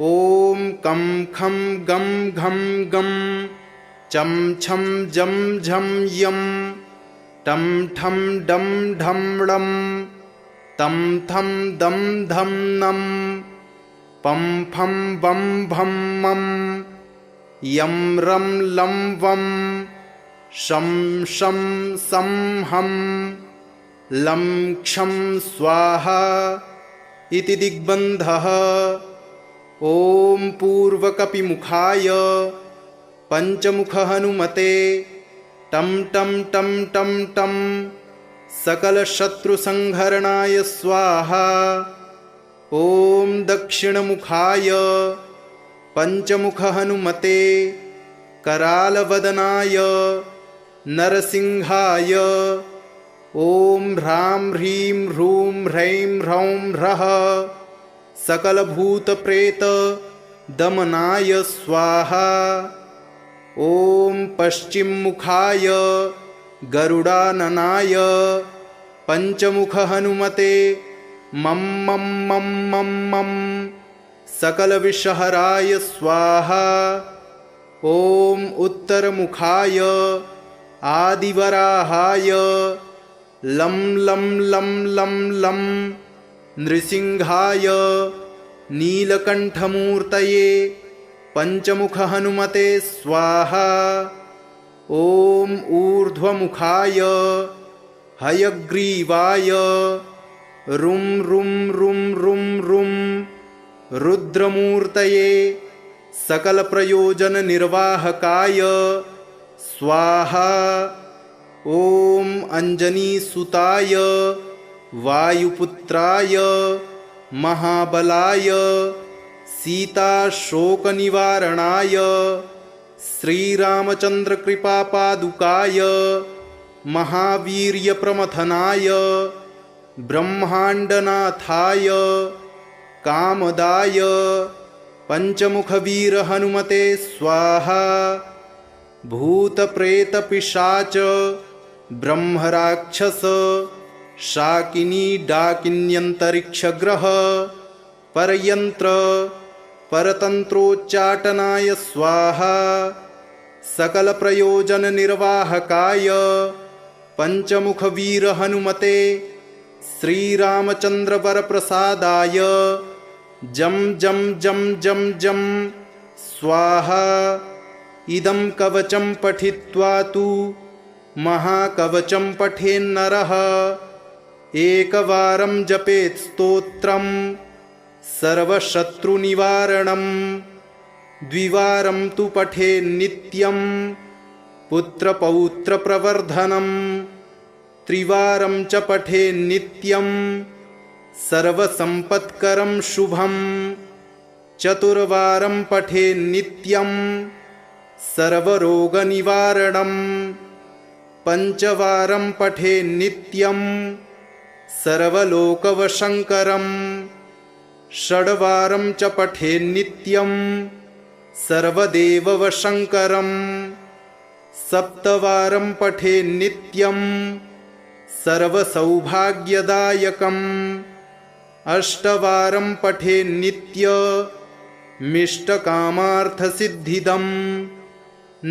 ॐ कं खं गं घं गं चं छं जं झं यं टं ठं डं ढं ळं तं थं दं धं नं पं फं बं भं मं यं रं लं वं शं शं सं हं लं क्षं स्वाहा इति दिग्बन्धः। ॐ पूर्वकपिमुखाय पञ्चमुखहनुमते टं टं टं टं टं सकलशत्रुसंहरणाय स्वाहा। ॐ दक्षिणमुखाय पञ्चमुखहनुमते करालवदनाय नरसिंहाय ॐ ह्रां ह्रीं ह्रूं ह्रैं ह्रौं ह्रः सकलभूतप्रेतदमनाय स्वाहा। ॐ पश्चिममुखाय गरुडाननाय पञ्चमुखहनुमते मं मं मं मं मं सकलविषहराय स्वाहा। ॐ उत्तरमुखाय आदिवराहाय लं लं लं लं लं नृसिंहाय नीलकण्ठमूर्तये पंचमुख हनुमते स्वाहा। ॐ ऊर्ध्वमुखाय हयग्रीवाय रुं रुं रुं रुं रुं रुद्रमूर्तये सकलप्रयोजननिर्वाहकाय स्वाहा। ॐ अंजनीसुताय वायुपुत्राय महाबलाय सीताशोकनिवारणाय श्रीरामचन्द्रकृपापादुकाय महावीर्यप्रमथनाय ब्रह्माण्डनाथाय कामदाय पंचमुखवीर हनुमते स्वाहा। भूतप्रेतपिशाच ब्रह्मराक्षस शाकिनी डाकिन्यन्तरिक्षग्रह परयंत्र परतंत्रोच्चाटनाय स्वाहा। सकल प्रयोजन निर्वाहकाय पंचमुखवीर हनुमते श्रीरामचंद्र वरप्रसादाय जम जम जम जम जम स्वाहा। इदं कवचं पठित्वा तु महाकवचं पठेन्नरः एकवारं जपेत् स्तोत्रं सर्वशत्रुनिवारणं द्विवारं तु पठेन्नित्यं पुत्रपौत्रप्रवर्धनं त्रिवारं च पठेन्नित्यं सर्वसम्पत्करं शुभं चतुर्वारं पठेन्नित्यं सर्वरोगनिवारणं पंचवारं पठेन्नित्यं सर्वलोकवशङ्करं षड्वारं च पठेन्नित्यं सर्वदेववशङ्करं सप्तवारं पठेन्नित्यं सर्वसौभाग्यदायकम् अष्टवारं पठेन्नित्यमिष्टकामार्थसिद्धिदम्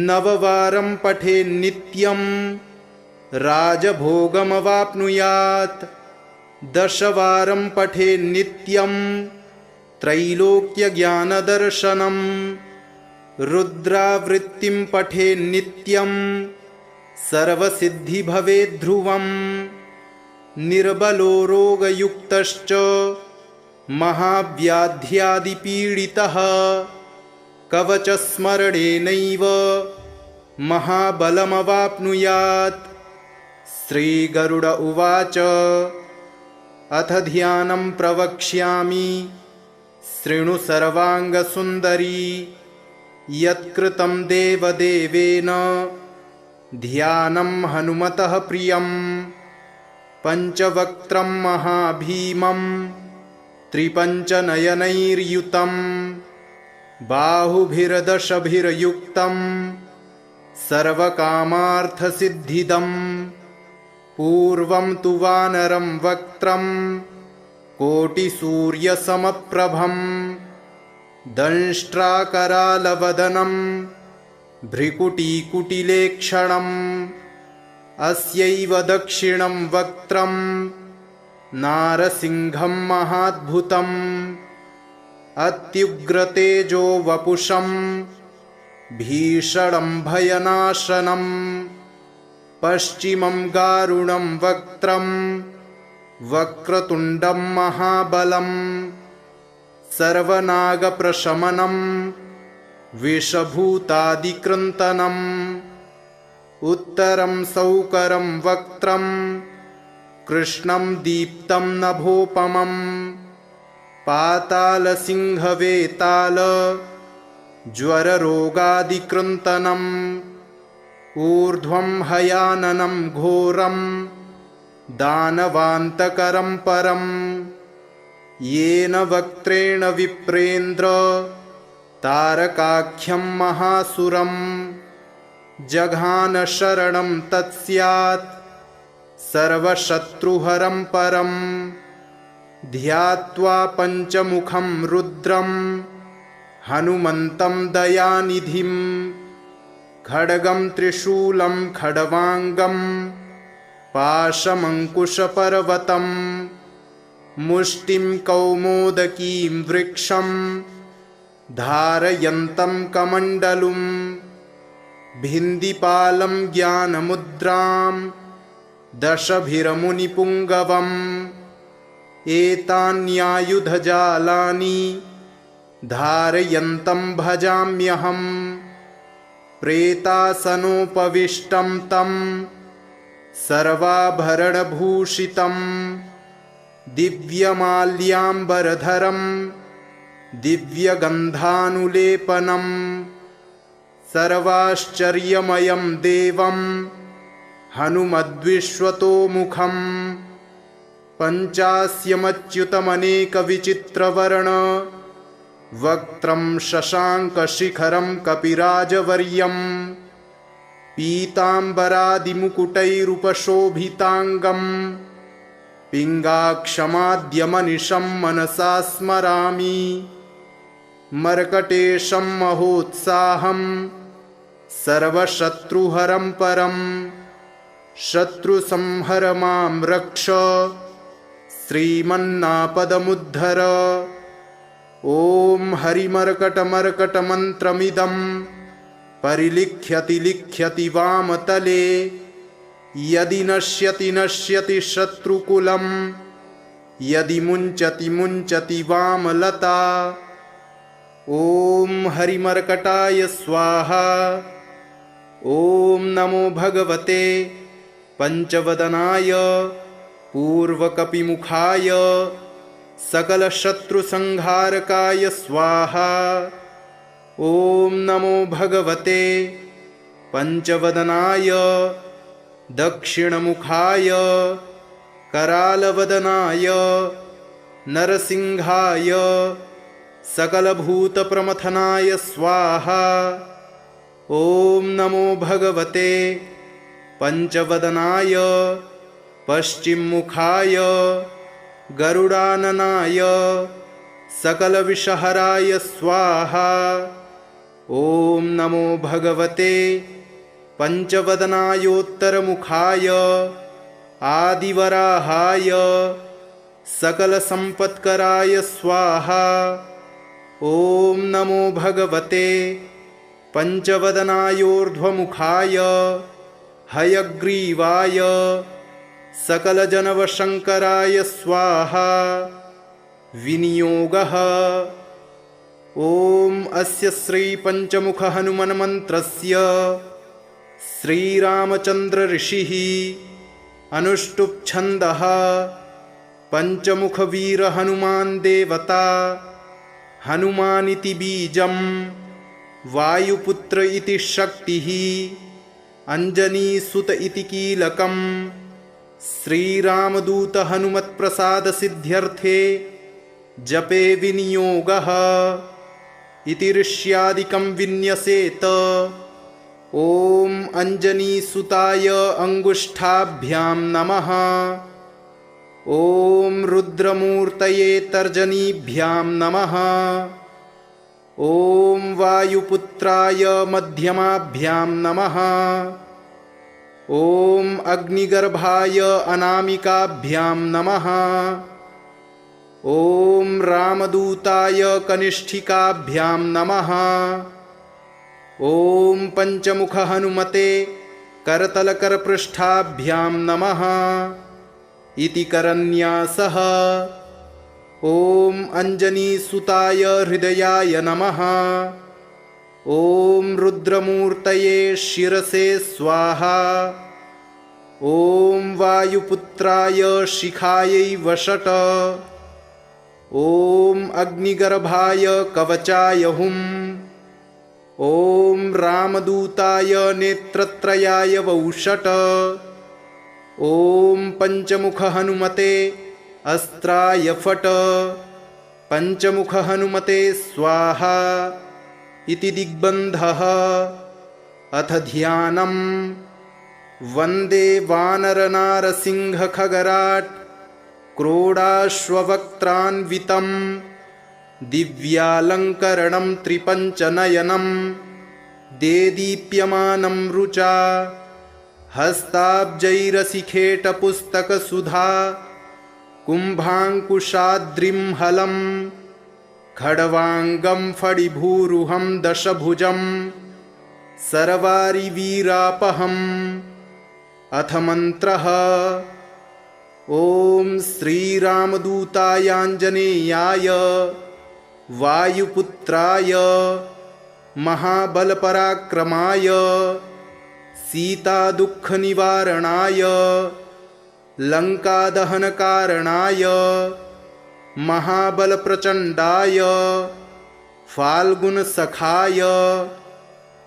नववारं पठेन्नित्यं राजभोगमवाप्नुयात् दशवारं पठेन्नित्यं त्रैलोक्यज्ञानदर्शनं रुद्रावृत्तिं पठेन्नित्यं सर्वसिद्धिभवेद्ध्रुवं निर्बलो रोगयुक्तश्च महाव्याध्यादिपीडितः कवचस्मरणेनैव महाबलमवाप्नुयात्। श्रीगरुड उवाच अथ ध्यानं प्रवक्ष्यामि शृणु सर्वाङ्गसुन्दरी यत्कृतं देवदेवेन ध्यानं हनुमतः प्रियं पञ्चवक्त्रं महाभीमं त्रिपञ्चनयनैर्युतं बाहुभिर्दशभिर्युक्तं सर्वकामार्थसिद्धिदम् पूर्वं तु वानरं वक्त्रं कोटिसूर्यसमप्रभं दंष्ट्राकरालवदनं भ्रिकुटीकुटिलेक्षणम् अस्यैव दक्षिणं वक्त्रं नारसिंहं महाद्भुतम् अत्युग्रतेजो वपुषं भीषणं भयनाशनं पश्चिमं गारुणं वक्त्रं वक्रतुण्डं महाबलं सर्वनागप्रशमनं विषभूतादिकृन्तनम् उत्तरं सौकरं वक्त्रं कृष्णं दीप्तं नभोपमं पातालसिंहवेताल ज्वररोगादिकृन्तनम् ऊर्ध्वं हयाननं घोरं दानवान्तकरं परं येन वक्त्रेण विप्रेन्द्र तारकाख्यं महासुरं जघान शरणं तत्स्यात् सर्वशत्रुहरं परं ध्यात्वा पञ्चमुखं रुद्रं हनुमन्तं दयानिधिं खड्गं त्रिशूलं खड्वाङ्गं पाशमङ्कुशपर्वतं मुष्टिं कौमोदकीं वृक्षं धारयन्तं कमण्डलुं भिन्दिपालं ज्ञानमुद्रां दशभिर्मुनिपुङ्गवम् एतान्यायुधजालानि धारयन्तं भजाम्यहम् प्रेतासनोपविष्टं तं सर्वाभरणभूषितं दिव्यमाल्याम्बरधरं दिव्यगन्धानुलेपनं सर्वाश्चर्यमयं देवं हनुमद्विश्वतोमुखं पञ्चास्यमच्युतमनेकविचित्रवर्ण वक्त्रं शशाङ्कशिखरं कपिराजवर्यं पीताम्बरादिमुकुटैरुपशोभिताङ्गं पिङ्गाक्षमाद्यमनिशं मनसा स्मरामि मर्कटेशं महोत्साहं सर्वशत्रुहरं परं शत्रुसंहर मां रक्ष श्रीमन्नापदमुद्धर। ॐ हरिमर्कटमर्कटमन्त्रमिदं परिलिख्यति लिख्यति वामतले यदि नश्यति नश्यति शत्रुकुलं यदि मुञ्चति मुञ्चति वामलता। ॐ हरिमर्कटाय स्वाहा। ॐ नमो भगवते पंचवदनाय पूर्वकपिमुखाय सकलशत्रुसंहारकाय स्वाहा। ॐ नमो भगवते पंचवदनाय दक्षिणमुखाय करालवदनाय नरसिंहाय सकलभूतप्रमथनाय स्वाहा। ॐ नमो भगवते पंचवदनाय पश्चिममुखाय गरुडाननाय सकलविषहराय स्वाहा। ॐ नमो भगवते पंचवदनायोत्तरमुखाय आदिवराहाय सकलसम्पत्कराय स्वाहा। ॐ नमो भगवते पंचवदनायोर्ध्वमुखाय हयग्रीवाय सकलजनवशङ्कराय स्वाहा। विनियोगः। ॐ अस्य श्रीपञ्चमुखहनुमन्मन्त्रस्य श्रीरामचन्द्रऋषिः अनुष्टुप्छन्दः पञ्चमुखवीरहनुमान् देवता हनुमानिति बीजं वायुपुत्र इति शक्तिः अञ्जनीसुत इति कीलकं श्रीरामदूत हनुमत्प्रसादसिद्ध्यर्थे जपे विनियोगः इति ऋष्यादिकं विन्यसेत। ॐ अञ्जनीसुताय अङ्गुष्ठाभ्यां नमः। ॐ रुद्रमूर्तये तर्जनीभ्यां नमः। ॐ वायुपुत्राय मध्यमाभ्यां नमः। ॐ अग्निगर्भाय अनामिकाभ्यां नमः। ॐ रामदूताय कनिष्ठिकाभ्यां नमः। ॐ पञ्चमुखहनुमते करतलकरपृष्ठाभ्यां नमः इति करन्यासः। ॐ अञ्जनीसुताय हृदयाय नमः। ॐ रुद्रमूर्तये शिरसे स्वाहा। ॐ वायुपुत्राय शिखायै वषट। ॐ अग्निगर्भाय कवचाय हुम्। ॐ रामदूताय नेत्रत्रयाय वौषट। ॐ पञ्चमुखहनुमते अस्त्राय फट। पञ्चमुखहनुमते स्वाहा इति दिग्बन्धः। अथ ध्यानम्। वन्दे वानरनारसिंहखगराट् क्रोडाश्ववक्त्रान्वितं दिव्यालङ्करणं त्रिपञ्चनयनं देदीप्यमानं रुचा हस्ताब्जैरसिखेटपुस्तकसुधा कुम्भाङ्कुशाद्रिं हलं खड्वाङ्गं फणिभूरुहं दशभुजं सर्वारिवीरापहम्। अथ मन्त्रः। ॐ श्रीरामदूतायाञ्जनेयाय वायुपुत्राय महाबलपराक्रमाय सीतादुःखनिवारणाय लङ्कादहनकारणाय महाबलप्रचण्डाय फाल्गुनसखाय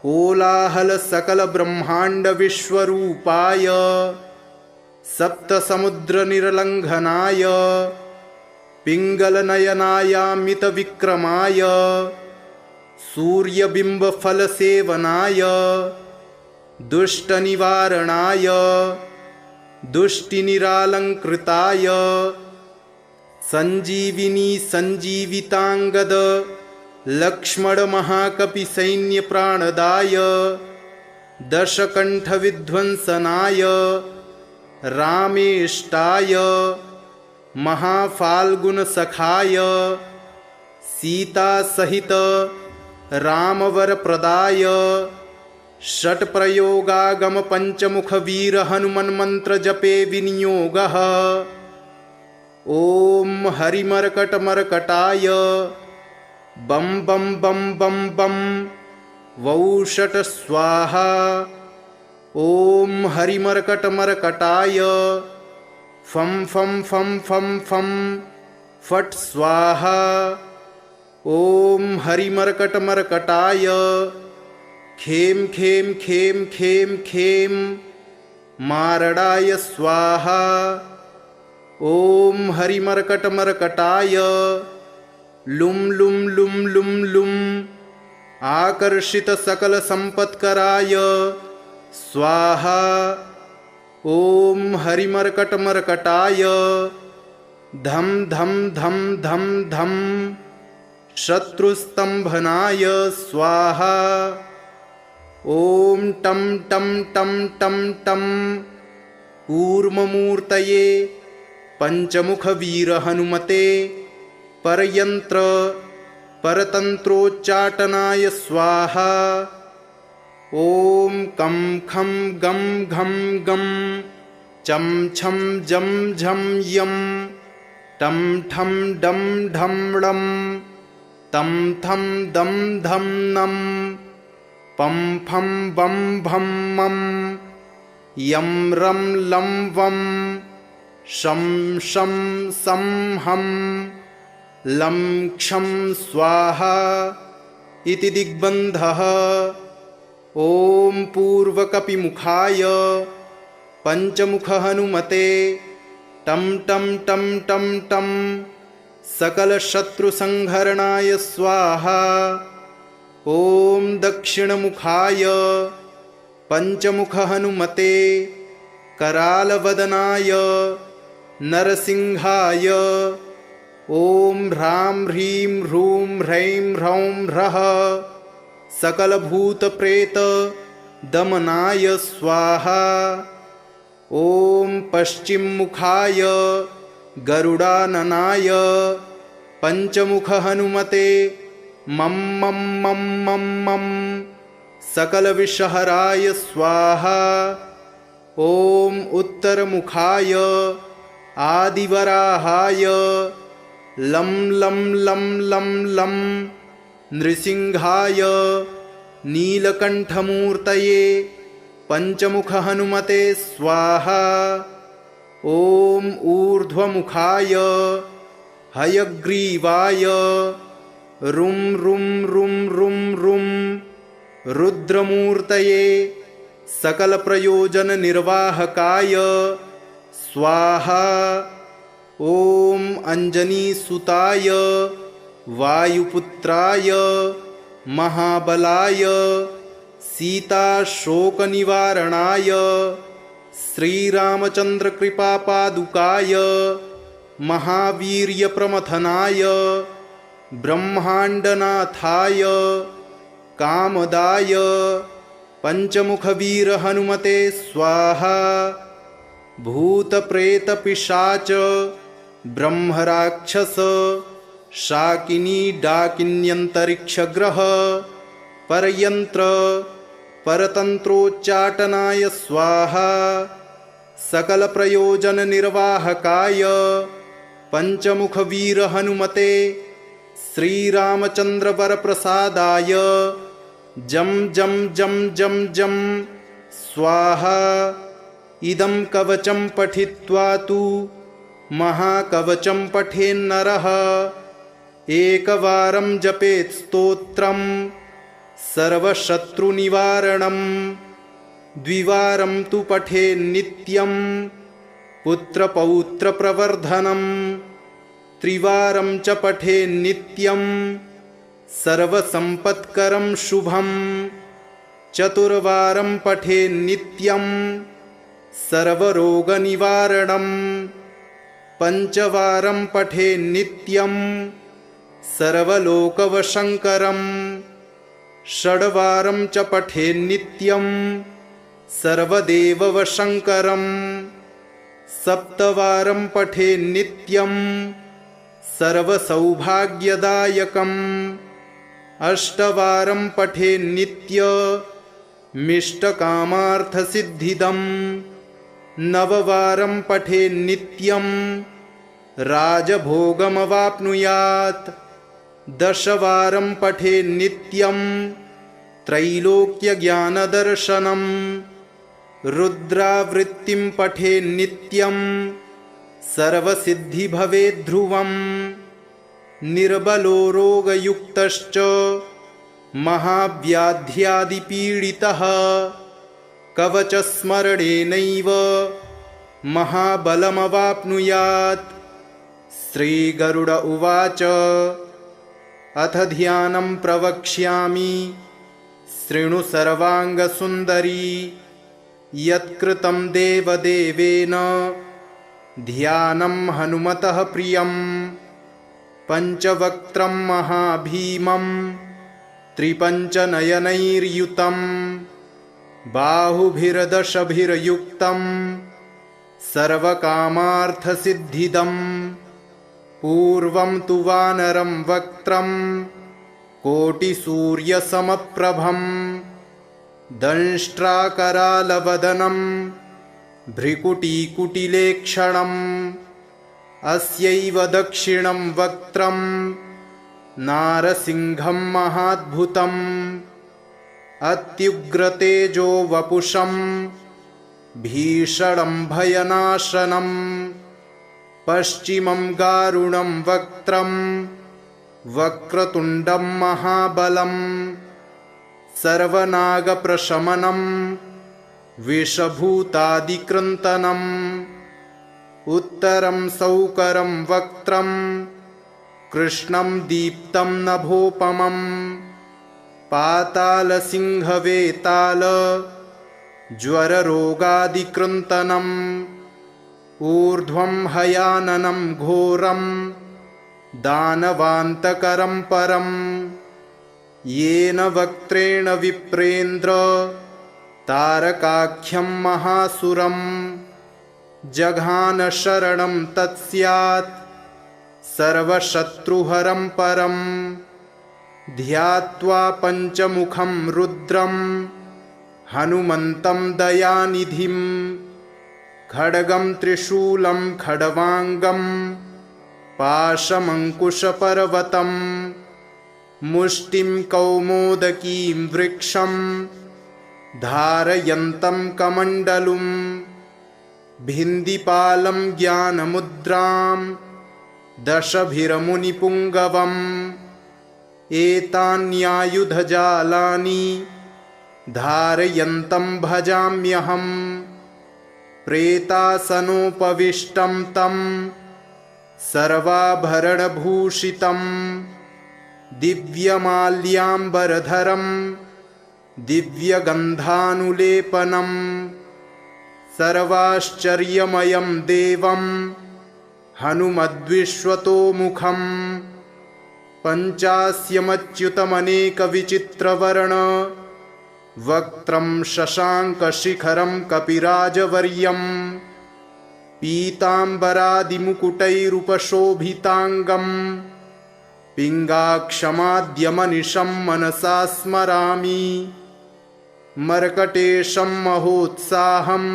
कोलाहलसकलब्रह्माण्डविश्वरूपाय सप्तसमुद्रनिर्लङ्घनाय पिङ्गलनयनायामितविक्रमाय सूर्यबिम्बफलसेवनाय दुष्टनिवारणाय दुष्टिनिरालङ्कृताय सञ्जीविनी सञ्जीविताङ्गद लक्ष्मणमहाकपिसैन्यप्राणदाय दशकण्ठविध्वंसनाय रामेष्टाय महाफाल्गुनसखाय सीतासहित रामवरप्रदाय षट्प्रयोगागमपञ्चमुखवीरहनुमन्मन्त्रजपे विनियोगः। ॐ हरिमर्कटमर्कटाय बं बं बं बं बं वौषट स्वाहा। ॐ हरिमर्कटमर्कटाय फं फं फं फं फं फट् स्वाहा। ॐ हरिमर्कटमर्कटाय खें खें खें खें खें मारडाय स्वाहा। ॐ हरिमर्कटमर्कटाय लुं लुं लुं लुं लुं आकर्षितसकलसम्पत्कराय स्वाहा। ॐ हरिमर्कटमर्कटाय धं धं धं धं धं शत्रुस्तम्भनाय स्वाहा। ॐ टं टं टं टं टं कूर्ममूर्तये पञ्चमुखवीरहनुमते परयन्त्र परतन्त्रोच्चाटनाय स्वाहा। ॐ कं खं गं घं गं चं छं जं झं यं टं ठं डं ढं ळं तं थं दं धं नं पं फं बं भं मं यं रं लं वं शं शं सं हं लं क्षं स्वाहा इति दिग्बन्धः। ॐ पूर्वकपिमुखाय पञ्चमुखहनुमते टं टं टं टं टं सकलशत्रुसंहरणाय स्वाहा। ॐ दक्षिणमुखाय पञ्चमुखहनुमते करालवदनाय नरसिंहाय ॐ ह्रां ह्रीं ह्रूं ह्रैं ह्रौं ह्रः सकलभूतप्रेतदमनाय स्वाहा। ॐ पश्चिममुखाय गरुडाननाय पञ्चमुखहनुमते मं मं मं मं मं सकलविषहराय स्वाहा। ॐ उत्तरमुखाय आदिवराहाय लं लं लं लं लं नृसिंहाय नीलकण्ठमूर्तये पञ्चमुखहनुमते स्वाहा। ॐ ऊर्ध्वमुखाय हयग्रीवाय रुं रुं रुं रुं रुं रुद्रमूर्तये सकलप्रयोजननिर्वाहकाय स्वाहा। ॐ अञ्जनीसुताय वायुपुत्राय महाबलाय सीताशोकनिवारणाय श्रीरामचन्द्रकृपापादुकाय महावीर्यप्रमथनाय ब्रह्माण्डनाथाय कामदाय पंचमुखवीर हनुमते स्वाहा। भूतप्रेतपिशाच ब्रह्मराक्षस शाकिनी डाकिन्यंतरिक्षग्रह परयंत्र परतंत्रोच्चाटनाय स्वाहा। सकल प्रयोजन निर्वाहकाय पंचमुखवीर हनुमते श्रीरामचंद्र वरप्रसादाय जम जम जम जम जम स्वाहा। इदं कवचं पठित्वा तु महाकवचं पठेन्नरः। एकवारं जपेत् स्तोत्रं सर्वशत्रुनिवारणं। द्विवारं तु पठेन्नित्यं पुत्रपौत्रप्रवर्धनं। त्रिवारं च पठेन्नित्यं सर्वसम्पत्करं शुभं। चतुर्वारं पठेन्नित्यं सर्वरोगनिवारणं। पंचवारं पठेन्नित्यं सर्वलोकवशङ्करं। षड्वारं च पठेन्नित्यं सर्वदेववशङ्करं। सप्तवारं पठेन्नित्यं सर्वसौभाग्यदायकम्। अष्टवारं पठेन्नित्यमिष्टकामार्थसिद्धिदम्। नववारं पठेन्नित्यं राजभोगमवाप्नुयात्। दशवारं पठेन्नित्यं त्रैलोक्यज्ञानदर्शनम्। रुद्रावृत्तिं पठेन्नित्यं सर्वसिद्धि भवेद्ध्रुवम्। निर्बलो रोगयुक्तश्च महाव्याध्यादिपीडितः कवचस्मरणेनैव महाबलमवाप्नुयात्। श्रीगरुड उवाच अथ ध्यानं प्रवक्ष्यामि शृणु सर्वाङ्गसुन्दरी। यत्कृतं देवदेवेन ध्यानं हनुमतः प्रियं। पञ्चवक्त्रं महाभीमं त्रिपञ्चनयनैर्युतं। बाहुभिर्दशभिर्युक्तं सर्वकामार्थसिद्धिदम्। पूर्वं तु वानरं वक्त्रं कोटिसूर्यसमप्रभं। दंष्ट्राकरालवदनं भ्रिकुटीकुटिलेक्षणम्। अस्यैव दक्षिणं वक्त्रं नारसिंहं महाद्भुतम्। अत्युग्रतेजो वपुषं भीषणं भयनाशनं। पश्चिमं गारुणं वक्त्रं वक्रतुण्डं महाबलं। सर्वनागप्रशमनं विषभूतादिकृन्तनम्। उत्तरं सौकरं वक्त्रं कृष्णं दीप्तं नभोपमम्। पातालसिंहवेताल ज्वररोगादिकृन्तनम्। ऊर्ध्वं हयाननं घोरं दानवान्तकरं परम्। येन वक्त्रेण विप्रेन्द्र तारकाख्यं महासुरम्। जघान शरणं तत्स्यात् सर्वशत्रुहरं परम्। ध्यात्वा पञ्चमुखं रुद्रं हनुमन्तं दयानिधिं। खड्गं त्रिशूलं खड्वाङ्गं पाशमङ्कुशपर्वतं। मुष्टिं कौमोदकीं वृक्षं धारयन्तं कमण्डलुम्। भिन्दिपालं ज्ञानमुद्रां दशभिर्मुनिपुङ्गवम्। एतान्यायुधजालानि धारयन्तं भजाम्यहम्। प्रेतासनोपविष्टं तं सर्वाभरणभूषितं। दिव्यमाल्याम्बरधरं दिव्यगन्धानुलेपनं। सर्वाश्चर्यमयं देवं हनुमद्विश्वतोमुखम्। पञ्चास्यमच्युतमनेकविचित्रवर्ण वक्त्रं शशाङ्कशिखरं कपिराजवर्यं पीताम्बरादिमुकुटैरुपशोभिताङ्गं पिङ्गाक्षमाद्यमनिशं मनसा स्मरामि। मर्कटेशं महोत्साहं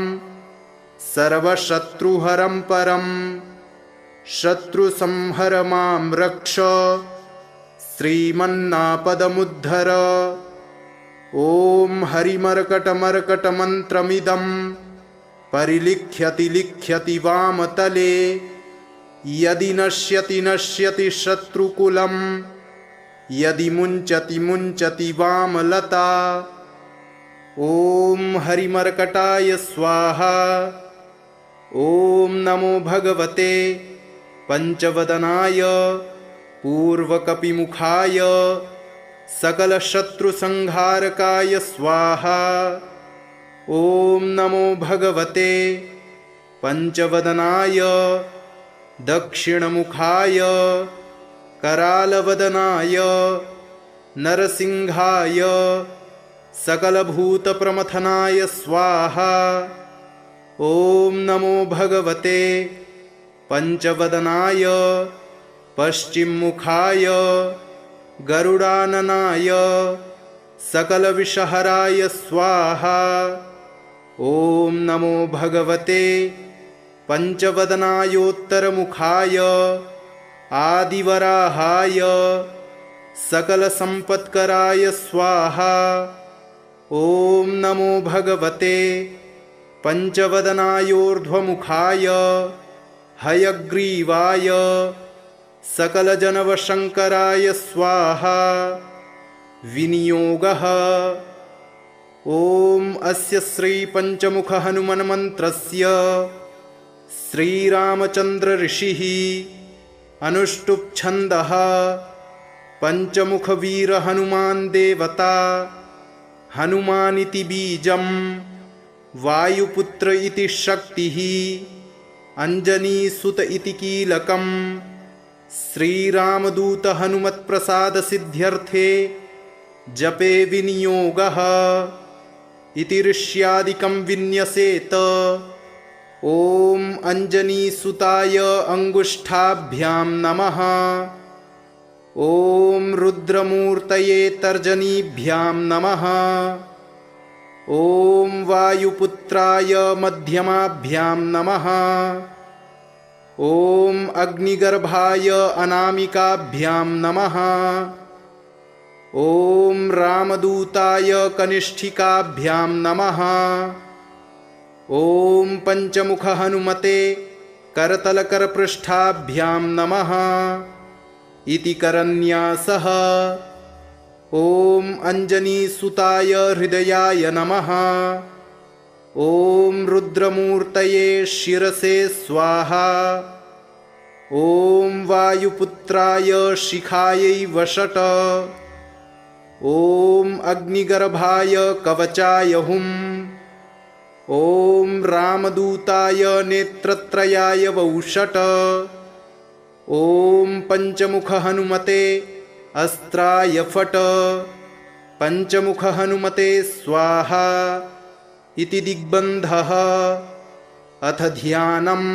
सर्वशत्रुहरं परं शत्रुसंहर मां रक्ष श्रीमन्नापदमुद्धर। ॐ हरिमर्कटमर्कटमन्त्रमिदं परिलिख्यति लिख्यति वामतले यदि नश्यति नश्यति शत्रुकुलं यदि मुञ्चति मुञ्चति वामलता। ॐ हरिमर्कटाय स्वाहा। ॐ नमो भगवते पंचवदनाय पूर्वकपिमुखाय सकलशत्रुसंहारकाय स्वाहा। ॐ नमो भगवते पंचवदनाय दक्षिणमुखाय करालवदनाय नरसिंहाय सकलभूतप्रमथनाय स्वाहा। ॐ नमो भगवते पंचवदनाय पश्चिममुखाय गरुडाननाय सकलविषहराय स्वाहा। ॐ नमो भगवते पंचवदनायोत्तरमुखाय आदिवराहाय सकलसम्पत्कराय स्वाहा। ॐ नमो भगवते पंचवदनायोर्ध्वमुखाय हयग्रीवाय सकलजनवशङ्कराय स्वाहा। विनियोगः। ॐ अस्य श्रीपञ्चमुख हनुमन्मन्त्रस्य श्रीरामचन्द्र ऋषिः अनुष्टुप् छन्दः पंचमुख वीर हनुमान् देवता हनुमानिति बीजं वायुपुत्र इति शक्तिः अंजनीसुत इति कीलकं श्रीरामदूत हनुमत्प्रसाद सिद्ध्यर्थे जपे विनियोगः इति ऋष्यादिकं विन्यसेत। ॐ अंजनीसुताय अंगुष्ठाभ्यां नमः। ॐ रुद्रमूर्तये तर्जनीभ्यां नमः। ॐ वायुपुत्राय मध्यमाभ्यां नमः। ॐ अग्निगर्भाय अनामिकाभ्यां नमः। ॐ रामदूताय कनिष्ठिकाभ्यां नमः। ॐ पंचमुख हनुमते करतलकरपृष्ठाभ्यां नमः इति करन्यासः। ॐ अंजनीसुताय हृदयाय नमः। ॐ रुद्रमूर्तये शिरसे स्वाहा। ॐ वायुपुत्राय शिखायै वषट। ॐ अग्निगर्भाय कवचाय हुम्। ॐ रामदूताय नेत्रत्रयाय वौषट। ॐ पंचमुख हनुमते अस्त्राय फट। पंचमुख हनुमते स्वाहा इति दिग्बन्धः। अथ ध्यानम्।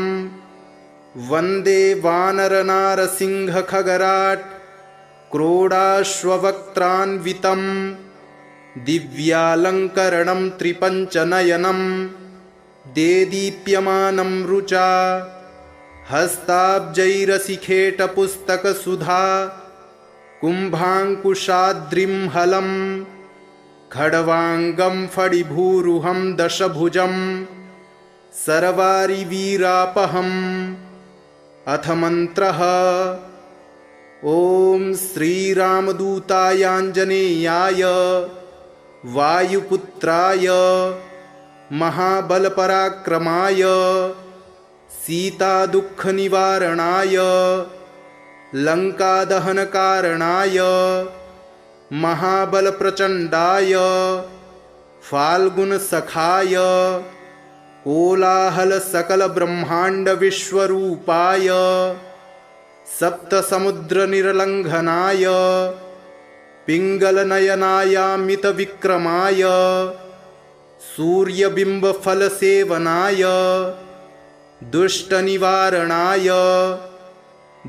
वन्दे वानरनारसिंहखगराट् क्रोडाश्ववक्त्रान्वितं दिव्यालङ्करणं त्रिपञ्चनयनं देदीप्यमानं रुचा हस्ताब्जैरसिखेटपुस्तकसुधा कुम्भाङ्कुशाद्रिं हलं खड्वाङ्गं फणिभूरुहं दशभुजं सर्वारिवीरापहम्। अथ मन्त्रः। ॐ श्रीरामदूतायाञ्जनेयाय वायुपुत्राय महाबलपराक्रमाय सीतादुःखनिवारणाय लङ्कादहनकारणाय महाबलप्रचण्डाय फाल्गुनसखाय कोलाहलसकलब्रह्माण्डविश्वरूपाय सप्तसमुद्रनिर्लङ्घनाय पिङ्गलनयनायामितविक्रमाय सूर्यबिम्बफलसेवनाय दुष्टनिवारणाय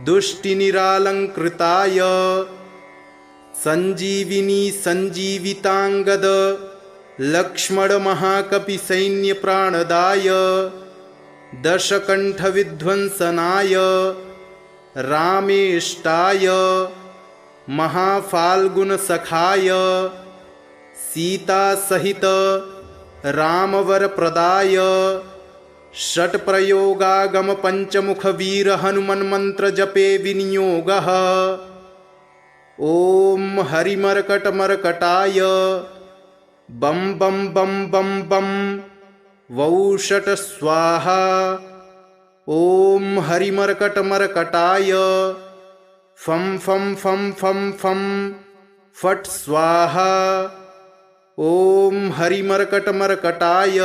दुष्टिनिरालङ्कृताय सञ्जीविनी सञ्जीविताङ्गद लक्ष्मणमहाकपिसैन्यप्राणदाय दशकण्ठविध्वंसनाय रामेष्टाय महाफाल्गुनसखाय सीतासहित रामवरप्रदाय षट्प्रयोगागमपञ्चमुखवीरहनुमन्मन्त्रजपे विनियोगः। ॐ हरिमर्कटमर्कटाय बं बं बं बं बं वौषट स्वाहा। ॐ हरिमर्कटमर्कटाय फं फं फं फं फं फट् स्वाहा। ॐ हरिमर्कटमर्कटाय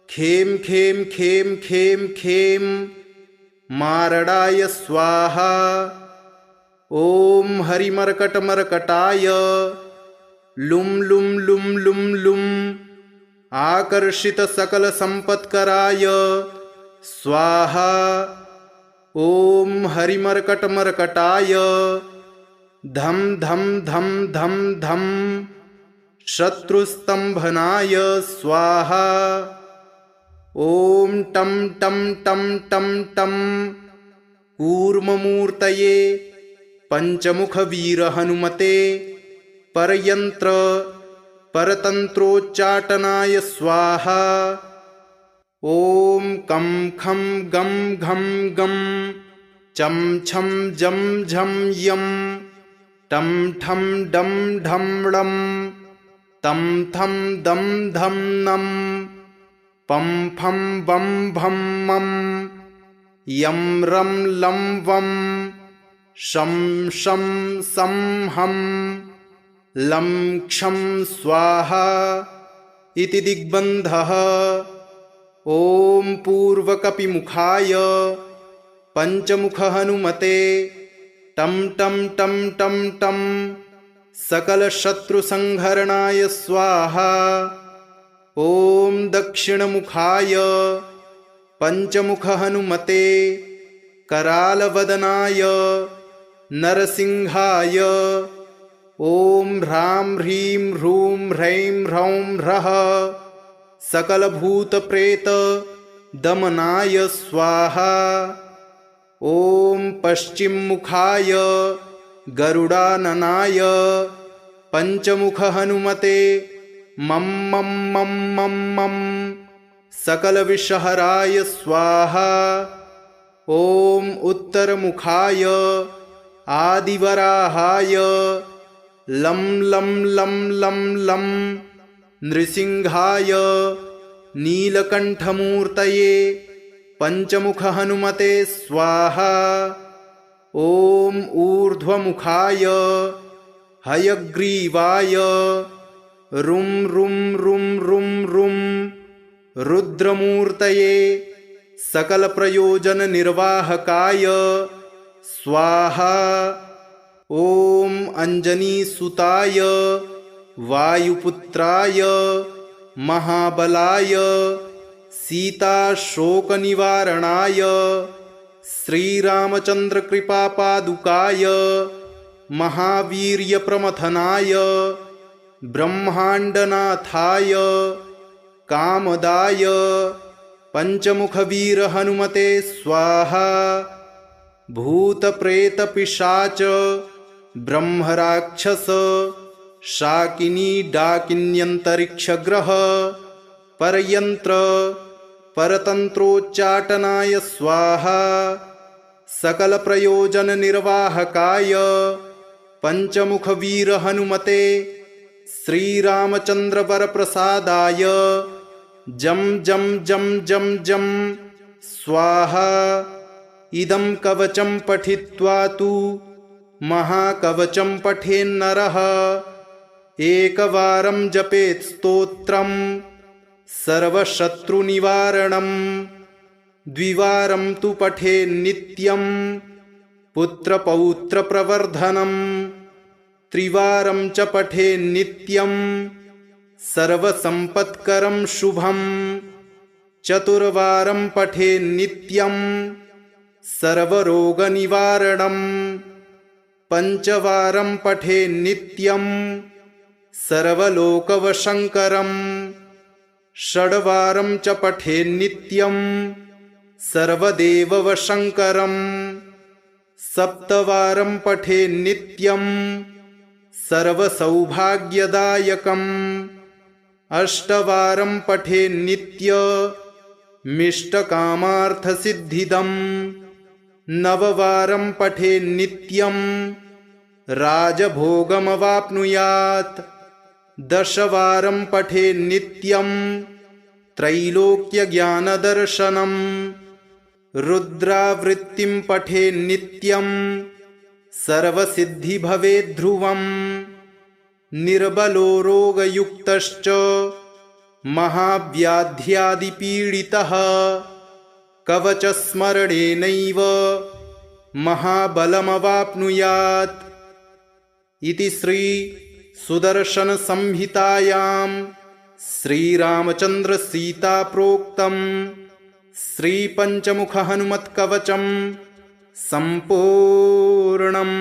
खें खें खें खें खें मारणाय स्वाहा। ॐ हरिमर्कटमर्कटाय लुं लुं लुं लुं लुं आकर्षितसकलसम्पत्कराय स्वाहा। ॐ हरिमर्कटमर्कटाय धं धं धं धं धं शत्रुस्तम्भनाय स्वाहा। ॐ टं टं टं टं टं कूर्ममूर्तये पञ्चमुखवीरहनुमते परयन्त्र परतन्त्रोच्चाटनाय स्वाहा। ॐ कं खं गं घं गं चं छं जं झं यं टं ठं डं ढं ळं तं थं दं धं नं पं फं बं भं मं यं रं लं वं शं शं सं हं लं क्षं स्वाहा इति दिग्बन्धः। ॐ पूर्वकपिमुखाय पञ्चमुखहनुमते टं टं टं टं टं सकलशत्रुसंहरणाय स्वाहा। ॐ दक्षिणमुखाय पञ्चमुखहनुमते करालवदनाय नरसिंहाय ॐ ह्रां ह्रीं ह्रूं ह्रैं ह्रौं ह्रः सकलभूतप्रेतदमनाय स्वाहा। ॐ पश्चिममुखाय गरुडाननाय पञ्चमुखहनुमते मं मं मं मं मं सकलविषहराय स्वाहा। ॐ उत्तरमुखाय आदिवराहाय लं लं लं लं लं नृसिंहाय नीलकण्ठमूर्तये पञ्चमुखहनुमते स्वाहा। ॐ ऊर्ध्वमुखाय हयग्रीवाय रुं रुं रुं रुं रुं रुद्रमूर्तये सकलप्रयोजननिर्वाहकाय स्वाहा। ॐ अञ्जनीसुताय वायुपुत्राय महाबलाय सीताशोकनिवारणाय श्रीरामचन्द्रकृपापादुकाय महावीर्यप्रमथनाय ब्रह्माण्डनाथाय कामदाय पञ्चमुखवीरहनुमते स्वाहा। भूतप्रेतपिशाच ब्रह्मराक्षस शाकिनी डाकिन्यन्तरिक्षग्रह परयन्त्र परतन्त्रोच्चाटनाय स्वाहा। सकलप्रयोजननिर्वाहकाय पञ्चमुखवीरहनुमते श्रीरामचन्द्रवरप्रसादाय जं जं जं जं जं स्वाहा। इदं कवचं पठित्वा तु महाकवचं पठेन्नरः एकवारं जपेत् स्तोत्रं सर्वशत्रुनिवारणं द्विवारं तु पठेन्नित्यं पुत्रपौत्रप्रवर्धनम् त्रिवारं च पठे नित्यं सर्वसम्पत्करं शुभं चतुर्वारं पठे नित्यं सर्वरोगनिवारणं पञ्चवारं पठे नित्यं सर्वलोकवशङ्करं षड्वारं च पठे नित्यं सर्वदेववशङ्करं सप्तवारं पठे नित्यं सर्वसौभाग्यदायकम् अष्टवारं पठे नित्यमिष्टकामार्थसिद्धिदम् नववारं पठे नित्यं राजभोगमवाप्नुयात् दशवारं पठे नित्यं त्रैलोक्यज्ञानदर्शनम् रुद्रावृत्तिं पठे नित्यं सर्वसिद्धिभवेद्ध्रुवम् निर्बलो रोगयुक्तश्च महाव्याध्यादिपीडितः कवचस्मरणेनैव महाबलमवाप्नुयात् इति श्री सुदर्शनसंहितायां श्रीरामचन्द्रसीताप्रोक्तं श्रीपञ्चमुखहनुमत्कवचं सम्पूर्णम्।